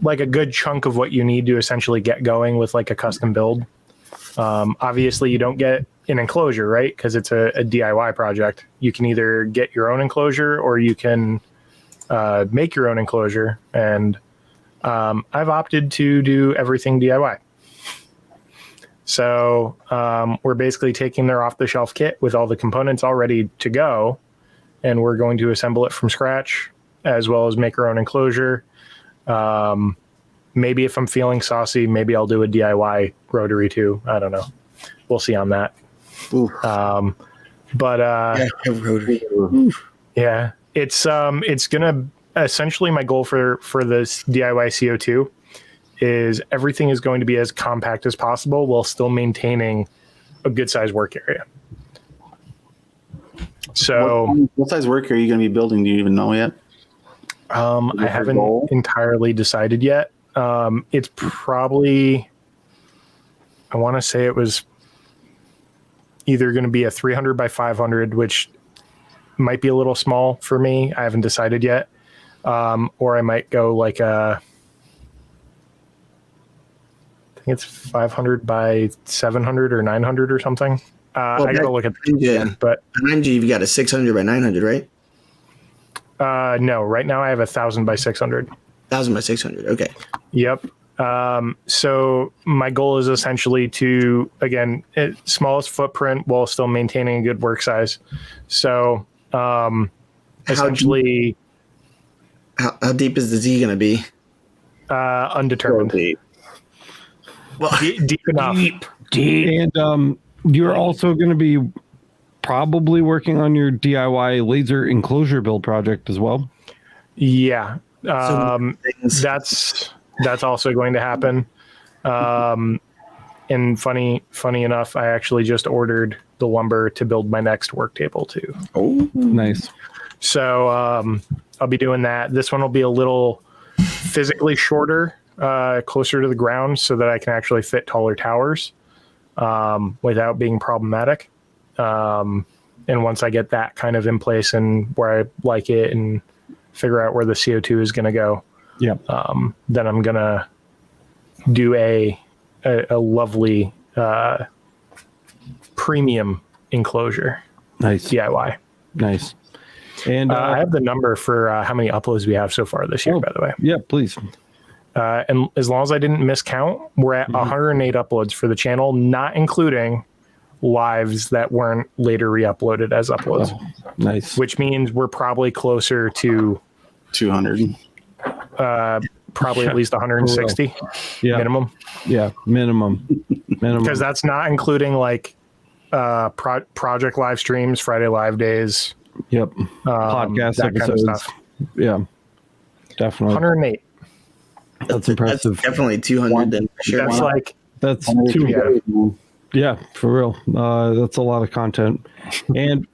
like a good chunk of what you need to essentially get going with like a custom build. Obviously you don't get an enclosure, right? Because it's a DIY project. You can either get your own enclosure or you can make your own enclosure. And I've opted to do everything DIY. So we're basically taking their off-the-shelf kit with all the components all ready to go, and we're going to assemble it from scratch, as well as make our own enclosure. Maybe if I'm feeling saucy, maybe I'll do a DIY rotary too. I don't know. We'll see on that. Rotary. Yeah, it's gonna essentially my goal for this DIY CO2 is everything is going to be as compact as possible while still maintaining a good size work area. So what size work area are you going to be building? Do you even know yet? I haven't entirely decided yet. It's probably, I want to say it was either going to be a 300 by 500, which might be a little small for me. I haven't decided yet. Or I might go like a think it's 500 by 700 or 900 or something. I got to look at the again, but 9G, you've got a 600 by 900, right? No, right now I have 1,000 by 600. 1,000 by 600. Okay. Yep. So my goal is essentially to, again, smallest footprint while still maintaining a good work size. So essentially, how deep is the Z going to be? Undetermined. Deep. Well, deep enough. Deep. And you're also going to be probably working on your DIY laser enclosure build project as well. Yeah. That's also going to happen. And funny enough, I actually just ordered the lumber to build my next work table too. Oh, nice. So I'll be doing that. This one will be a little physically shorter, closer to the ground, so that I can actually fit taller towers without being problematic. And once I get that kind of in place and where I like it and figure out where the CO2 is going to go, then I'm going to do a lovely premium enclosure. Nice. DIY. Nice. And I have the number for how many uploads we have so far this year, by the way. Yeah, please. And as long as I didn't miscount, we're at 108 uploads for the channel, not including lives that weren't later re-uploaded as uploads. Oh, nice. Which means we're probably closer to 200. Probably at least 160 minimum. Yeah, minimum. Because that's not including like project live streams, Friday live days. Yep. Podcast that episodes. Kind of stuff. Yeah, definitely. 108. That's impressive. That's definitely 200 then for sure. That's like that's 200. Yeah, for real. That's a lot of content. And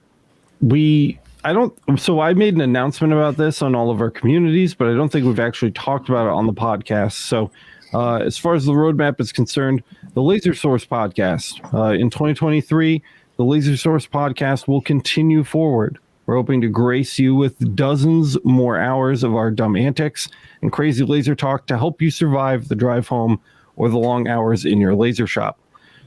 so I made an announcement about this on all of our communities, but I don't think we've actually talked about it on the podcast. So as far as the roadmap is concerned, the Laser Source podcast in 2023, the Laser Source podcast will continue forward. We're hoping to grace you with dozens more hours of our dumb antics and crazy laser talk to help you survive the drive home or the long hours in your laser shop.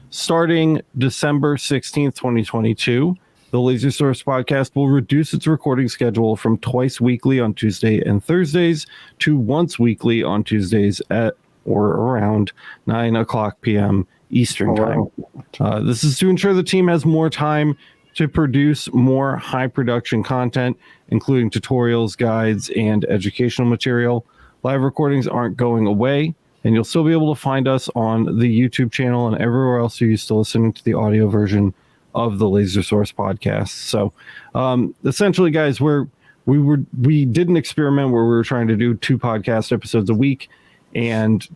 Starting December 16th, 2022, the Laser Source podcast will reduce its recording schedule from twice weekly on Tuesday and Thursdays to once weekly on Tuesdays at or around 9 o'clock p.m. Eastern time. This is to ensure the team has more time to produce more high production content, including tutorials, guides, and educational material. Live recordings aren't going away, and you'll still be able to find us on the YouTube channel and everywhere else you're used to listening to the audio version of the Laser Source podcast. So essentially, guys, we did an experiment where we were trying to do 2 podcast episodes a week, and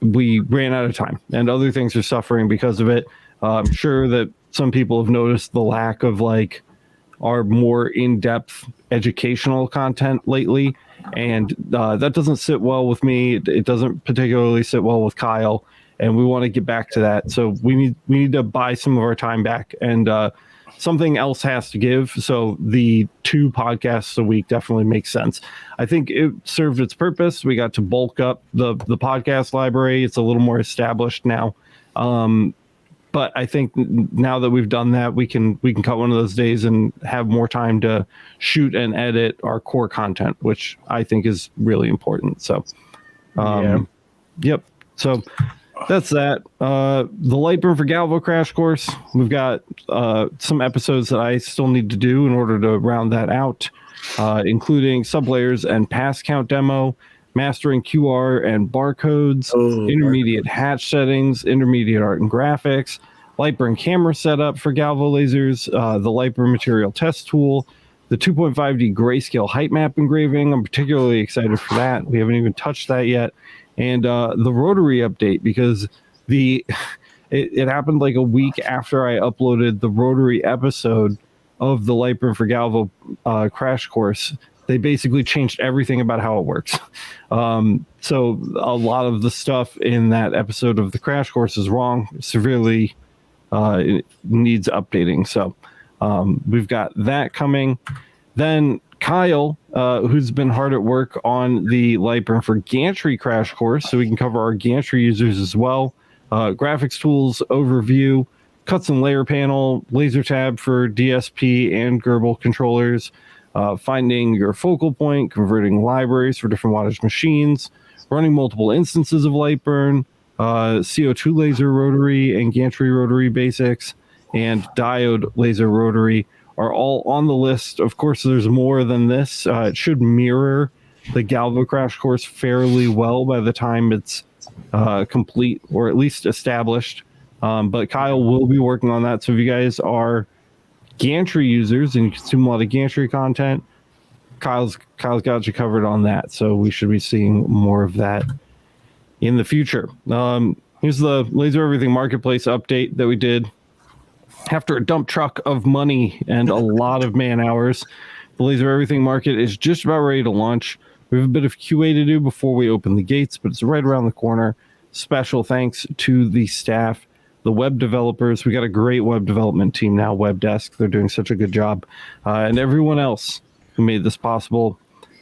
we ran out of time, and other things are suffering because of it. I'm sure that some people have noticed the lack of like our more in-depth educational content lately, and that doesn't sit well with me. It doesn't particularly sit well with Kyle, and we want to get back to that. So we need to buy some of our time back, and something else has to give. So the 2 podcasts a week definitely makes sense. I think it served its purpose. We got to bulk up the podcast library. It's a little more established now. But I think now that we've done that, we can cut one of those days and have more time to shoot and edit our core content, which I think is really important. So, yep. So that's that. The Lightburn for Galvo crash course. We've got some episodes that I still need to do in order to round that out, including sublayers and pass count demo, mastering QR and barcodes, intermediate hatch settings, intermediate art and graphics, Lightburn camera setup for Galvo lasers, the Lightburn material test tool, the 2.5D grayscale height map engraving. I'm particularly excited for that. We haven't even touched that yet. And the rotary update, because it happened like a week after I uploaded the rotary episode of the Lightburn for Galvo crash course. They basically changed everything about how it works. So a lot of the stuff in that episode of the crash course is wrong, severely it needs updating. So we've got that coming. Then Kyle, who's been hard at work on the Lightburn for Gantry crash course, so we can cover our Gantry users as well. graphics tools overview, cuts and layer panel, laser tab for DSP and Gerbil controllers, finding your focal point, converting libraries for different wattage machines, running multiple instances of Lightburn, CO2 laser rotary and gantry rotary basics, and diode laser rotary are all on the list. Of course, there's more than this. It should mirror the Galvo crash course fairly well by the time it's complete, or at least established. But Kyle will be working on that. So if you guys are gantry users and you consume a lot of gantry content, Kyle's got you covered on that. So we should be seeing more of that in the future. Here's the Laser Everything Marketplace update that we did. After a dump truck of money and a lot of man hours, the Laser Everything Market is just about ready to launch. We have a bit of QA to do before we open the gates, but it's right around the corner. Special thanks to the staff, the web developers. We got a great web development team now, Webdesk. They're doing such a good job. And everyone else who made this possible.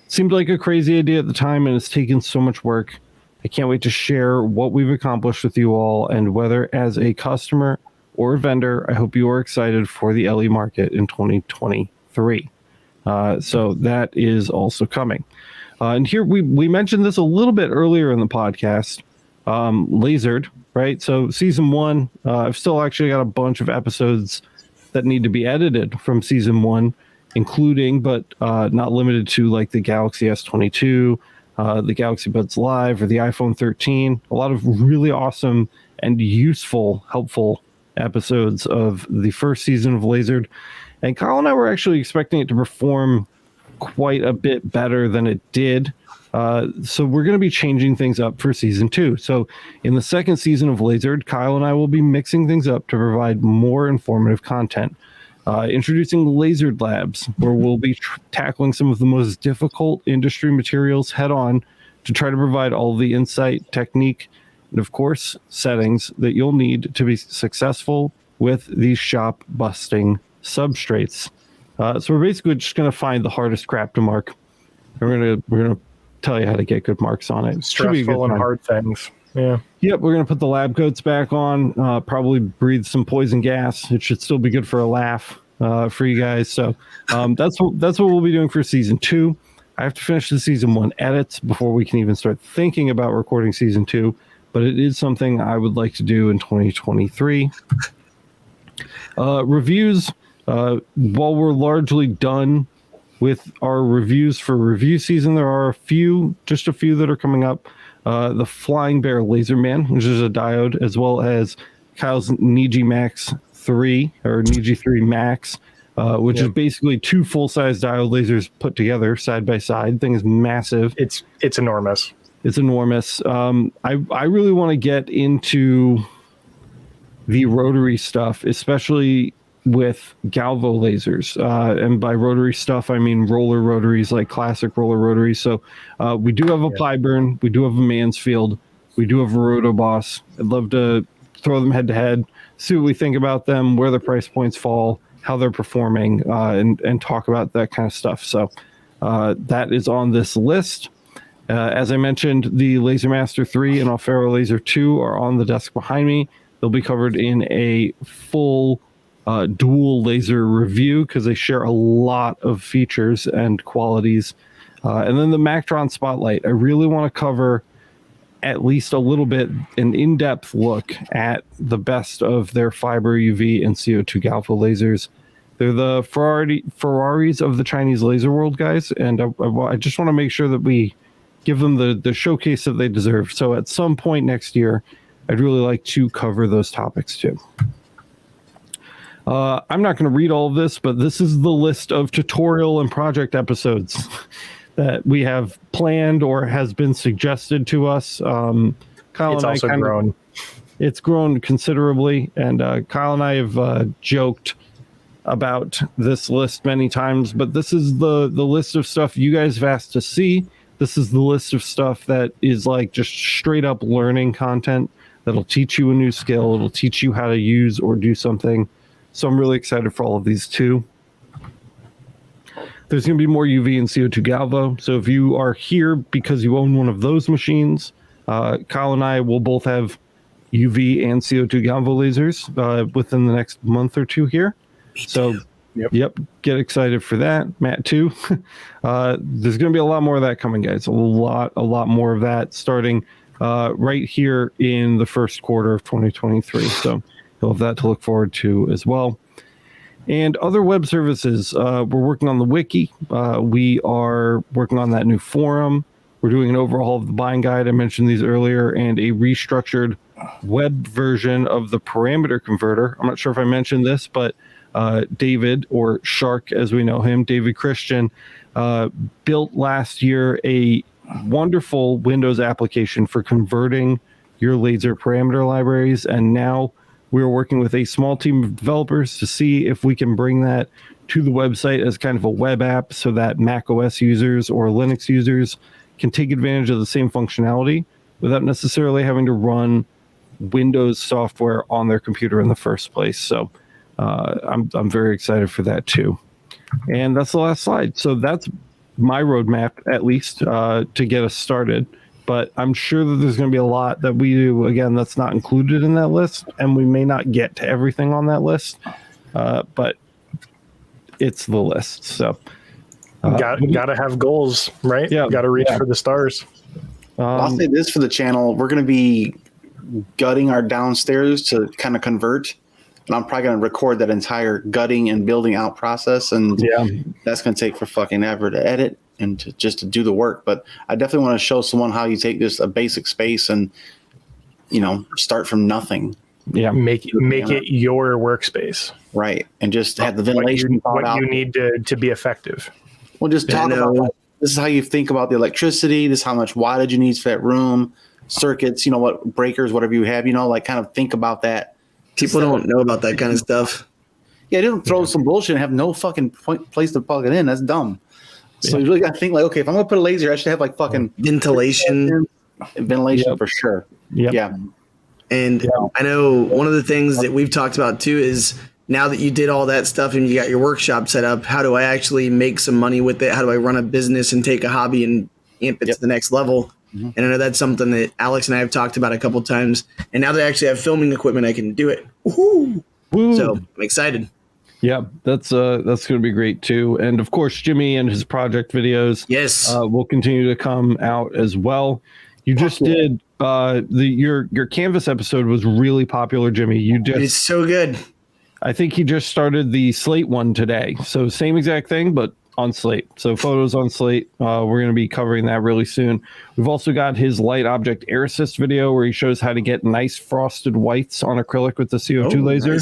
Seemed like a crazy idea at the time, and it's taken so much work. I can't wait to share what we've accomplished with you all, and whether as a customer or a vendor, I hope you are excited for the LE market in 2023. So that is also coming. And here we mentioned this a little bit earlier in the podcast, Lasered, right? So season 1, I've still actually got a bunch of episodes that need to be edited from season 1, including, but not limited to, like the Galaxy S22, the Galaxy Buds Live, or the iPhone 13. A lot of really awesome and useful, helpful episodes of the first season of Lasered. And Kyle and I were actually expecting it to perform quite a bit better than it did. So we're going to be changing things up for season 2. So in the second season of Lasered, Kyle and I will be mixing things up to provide more informative content. Introducing Lasered Labs, where we'll be tackling some of the most difficult industry materials head on to try to provide all the insight, technique, and of course, settings that you'll need to be successful with these shop busting substrates. So we're basically just going to find the hardest crap to mark. We're gonna tell you how to get good marks on it. Stressful and hard things. Yeah. Yep, we're gonna put the lab coats back on. Probably breathe some poison gas. It should still be good for a laugh for you guys. So that's what we'll be doing for season 2. I have to finish the season 1 edits before we can even start thinking about recording season 2. But it is something I would like to do in 2023. Reviews. While we're largely done with our reviews for review season, there are just a few that are coming up. The Flying Bear Laser Man, which is a diode, as well as Kyle's Niji Max 3 or Niji 3 Max, which is basically 2 full-size diode lasers put together side by side. Thing is massive. It's enormous. It's enormous. I really want to get into the rotary stuff, especially with Galvo lasers. And by rotary stuff, I mean roller rotaries, like classic roller rotaries. So we do have a Plyburn, we do have a Mansfield, we do have a Rotoboss. I'd love to throw them head to head, see what we think about them, where the price points fall, how they're performing, and talk about that kind of stuff. So that is on this list. As I mentioned, the Laser Master 3 and Alfaro Laser 2 are on the desk behind me. They'll be covered in a full dual laser review because they share a lot of features and qualities. And then the Mactron Spotlight. I really want to cover at least a little bit, an in-depth look at the best of their fiber UV and CO2 Galvo lasers. They're the Ferraris of the Chinese laser world, guys. And I just want to make sure that we give them the showcase that they deserve. So at some point next year, I'd really like to cover those topics too. I'm not going to read all of this, but this is the list of tutorial and project episodes that we have planned or has been suggested to us. Kyle it's and also I grown. It's grown considerably, and Kyle and I have joked about this list many times, but this is the list of stuff you guys have asked to see. This is the list of stuff that is like just straight up learning content that'll teach you a new skill. It'll teach you how to use or do something. So I'm really excited for all of these too. There's going to be more UV and CO2 Galvo. So if you are here because you own one of those machines, Kyle and I will both have UV and CO2 galvo lasers within the next month or two here. So, yep, get excited for that. Matt, too. There's going to be a lot more of that coming, guys. A lot more of that starting right here in the first quarter of 2023. So you'll have that to look forward to as well. And other web services, we're working on the wiki. We are working on that new forum. We're doing an overhaul of the buying guide. I mentioned these earlier, and a restructured web version of the parameter converter. I'm not sure if I mentioned this, but David, or Shark as we know him, David Christian, built last year a wonderful Windows application for converting your laser parameter libraries. And now we're working with a small team of developers to see if we can bring that to the website as kind of a web app so that Mac OS users or Linux users can take advantage of the same functionality without necessarily having to run Windows software on their computer in the first place. So I'm very excited for that too. And that's the last slide. So that's my roadmap, at least, to get us started. But I'm sure that there's going to be a lot that we do, again, that's not included in that list. And we may not get to everything on that list. But it's the list. So gotta have goals, right? Yeah. Gotta reach for the stars. I'll say this for the channel. We're going to be gutting our downstairs to kind of convert. And I'm probably going to record that entire gutting and building out process. And that's going to take for fucking ever to edit and to do the work. But I definitely want to show someone how you take just a basic space and, start from nothing. Yeah. Make it your workspace. Right. And just have the ventilation. What you need to be effective. We'll just talk about that. This is how you think about the electricity. This is how much wattage you need for that room, circuits, what breakers, whatever you have, kind of think about that. People don't know about that kind of stuff. Yeah, they don't throw some bullshit and have no fucking place to plug it in. That's dumb. So you really got to think okay, if I'm going to put a laser, I should have fucking ventilation for sure. Yep. Yeah. And I know one of the things that we've talked about too is now that you did all that stuff and you got your workshop set up, how do I actually make some money with it? How do I run a business and take a hobby and amp it to the next level? Mm-hmm. And I know that's something that Alex and I have talked about a couple of times. And now that I actually have filming equipment, I can do it. Woo-hoo. So I'm excited. Yeah, that's going to be great too. And of course, Jimmy and his project videos will continue to come out as well. You just did your Canvas episode was really popular, Jimmy. It's so good. I think he just started the Slate one today. So same exact thing, but on Slate. So photos on Slate. We're going to be covering that really soon. We've also got his light object air assist video where he shows how to get nice frosted whites on acrylic with the CO2 laser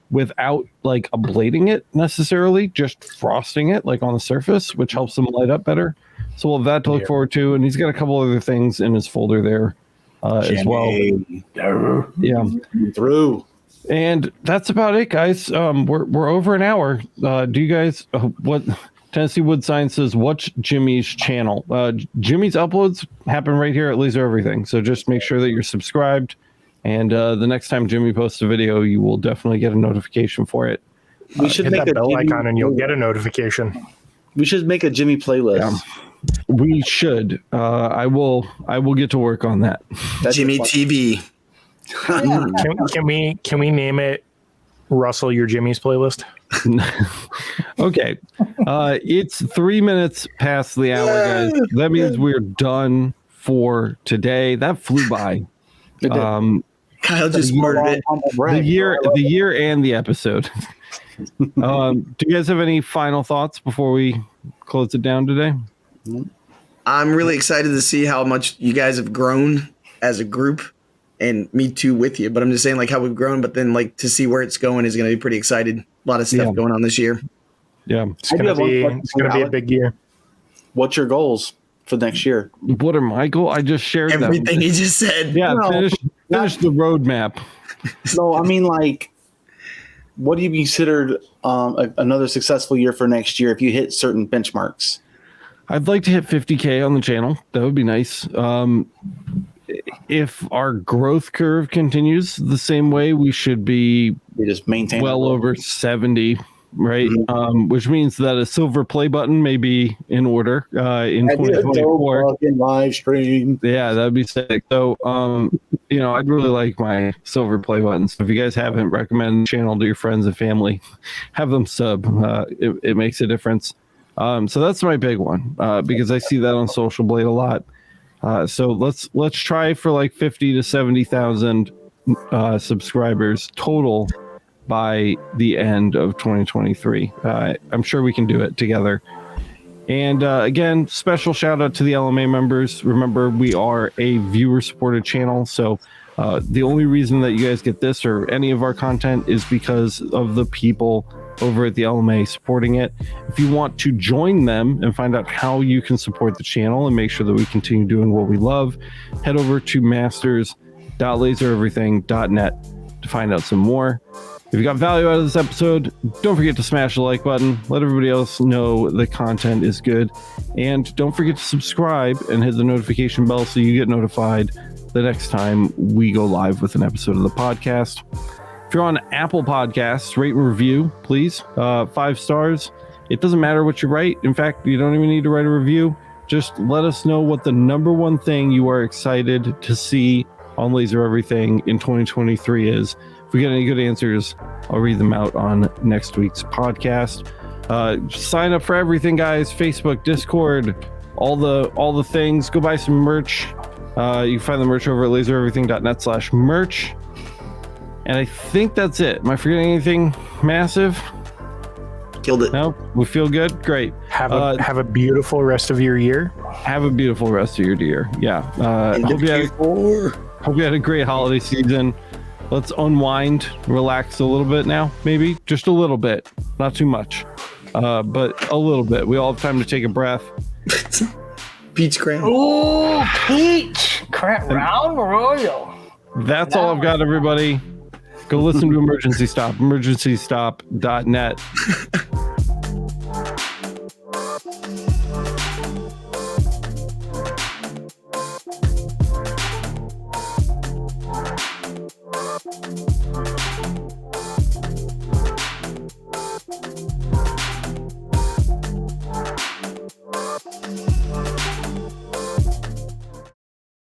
without ablating it necessarily, just frosting it on the surface, which helps them light up better. So we'll have that to look forward to. And he's got a couple other things in his folder there as well. Yeah. Through. And that's about it, guys. We're over an hour. Do you guys what Tennessee Wood Science says? Watch Jimmy's channel. Jimmy's uploads happen right here at Laser Everything. So just make sure that you're subscribed, and the next time Jimmy posts a video, you will definitely get a notification for it. We should make that bell icon, and you'll get a notification. We should make a Jimmy playlist. Yeah. We should. I will get to work on that. Jimmy TV. Can we name it Russell Your Jimmy's playlist? Okay. It's 3 minutes past the hour, guys. That means we're done for today. That flew by. Kyle just murdered it. The year and the episode. Do you guys have any final thoughts before we close it down today? I'm really excited to see how much you guys have grown as a group, and me too with you. But I'm just saying how we've grown, but then to see where it's going is going to be pretty excited. A lot of stuff going on this year. Yeah. It's going to be a big year. What's your goals for next year? What are my goals? I just shared everything he just said. Yeah. Finish the roadmap. So, I mean, what do you consider another successful year for next year if you hit certain benchmarks? I'd like to hit 50K on the channel. That would be nice. If our growth curve continues the same way, we should be just maintain well over 70 right? Which means that a silver play button may be in order in 2024. Fucking live stream. Yeah, that'd be sick. So, I'd really like my silver play button. So if you guys haven't, recommend the channel to your friends and family. Have them sub. It makes a difference. So that's my big one because I see that on Social Blade a lot. So let's try for like 50 to 70,000 subscribers total by the end of 2023. I'm sure we can do it together. And again, special shout out to the LMA members. Remember, we are a viewer supported channel. So the only reason that you guys get this or any of our content is because of the people over at the LMA supporting it. If you want to join them and find out how you can support the channel and make sure that we continue doing what we love, head over to masters.lasereverything.net to find out some more. If you got value out of this episode, don't forget to smash the like button. Let everybody else know the content is good. And don't forget to subscribe and hit the notification bell so you get notified the next time we go live with an episode of the podcast. If you're on Apple Podcasts, rate and review, please. 5 stars. It doesn't matter what you write. In fact, you don't even need to write a review. Just let us know what the number one thing you are excited to see on Laser Everything in 2023 is. If we get any good answers, I'll read them out on next week's podcast. Sign up for everything, guys. Facebook, Discord, all the things. Go buy some merch. You can find the merch over at lasereverything.net/merch. And I think that's it. Am I forgetting anything massive? Killed it. No, we feel good. Great. Have a beautiful rest of your year. Have a beautiful rest of your year. Yeah. Hope you had a great holiday season. Let's unwind, relax a little bit now. Maybe just a little bit, not too much, but a little bit. We all have time to take a breath. Peach Crown. Oh, peach Crown Royal. That's all I've got, everybody. Go listen to Emergency Stop, emergencystop.net.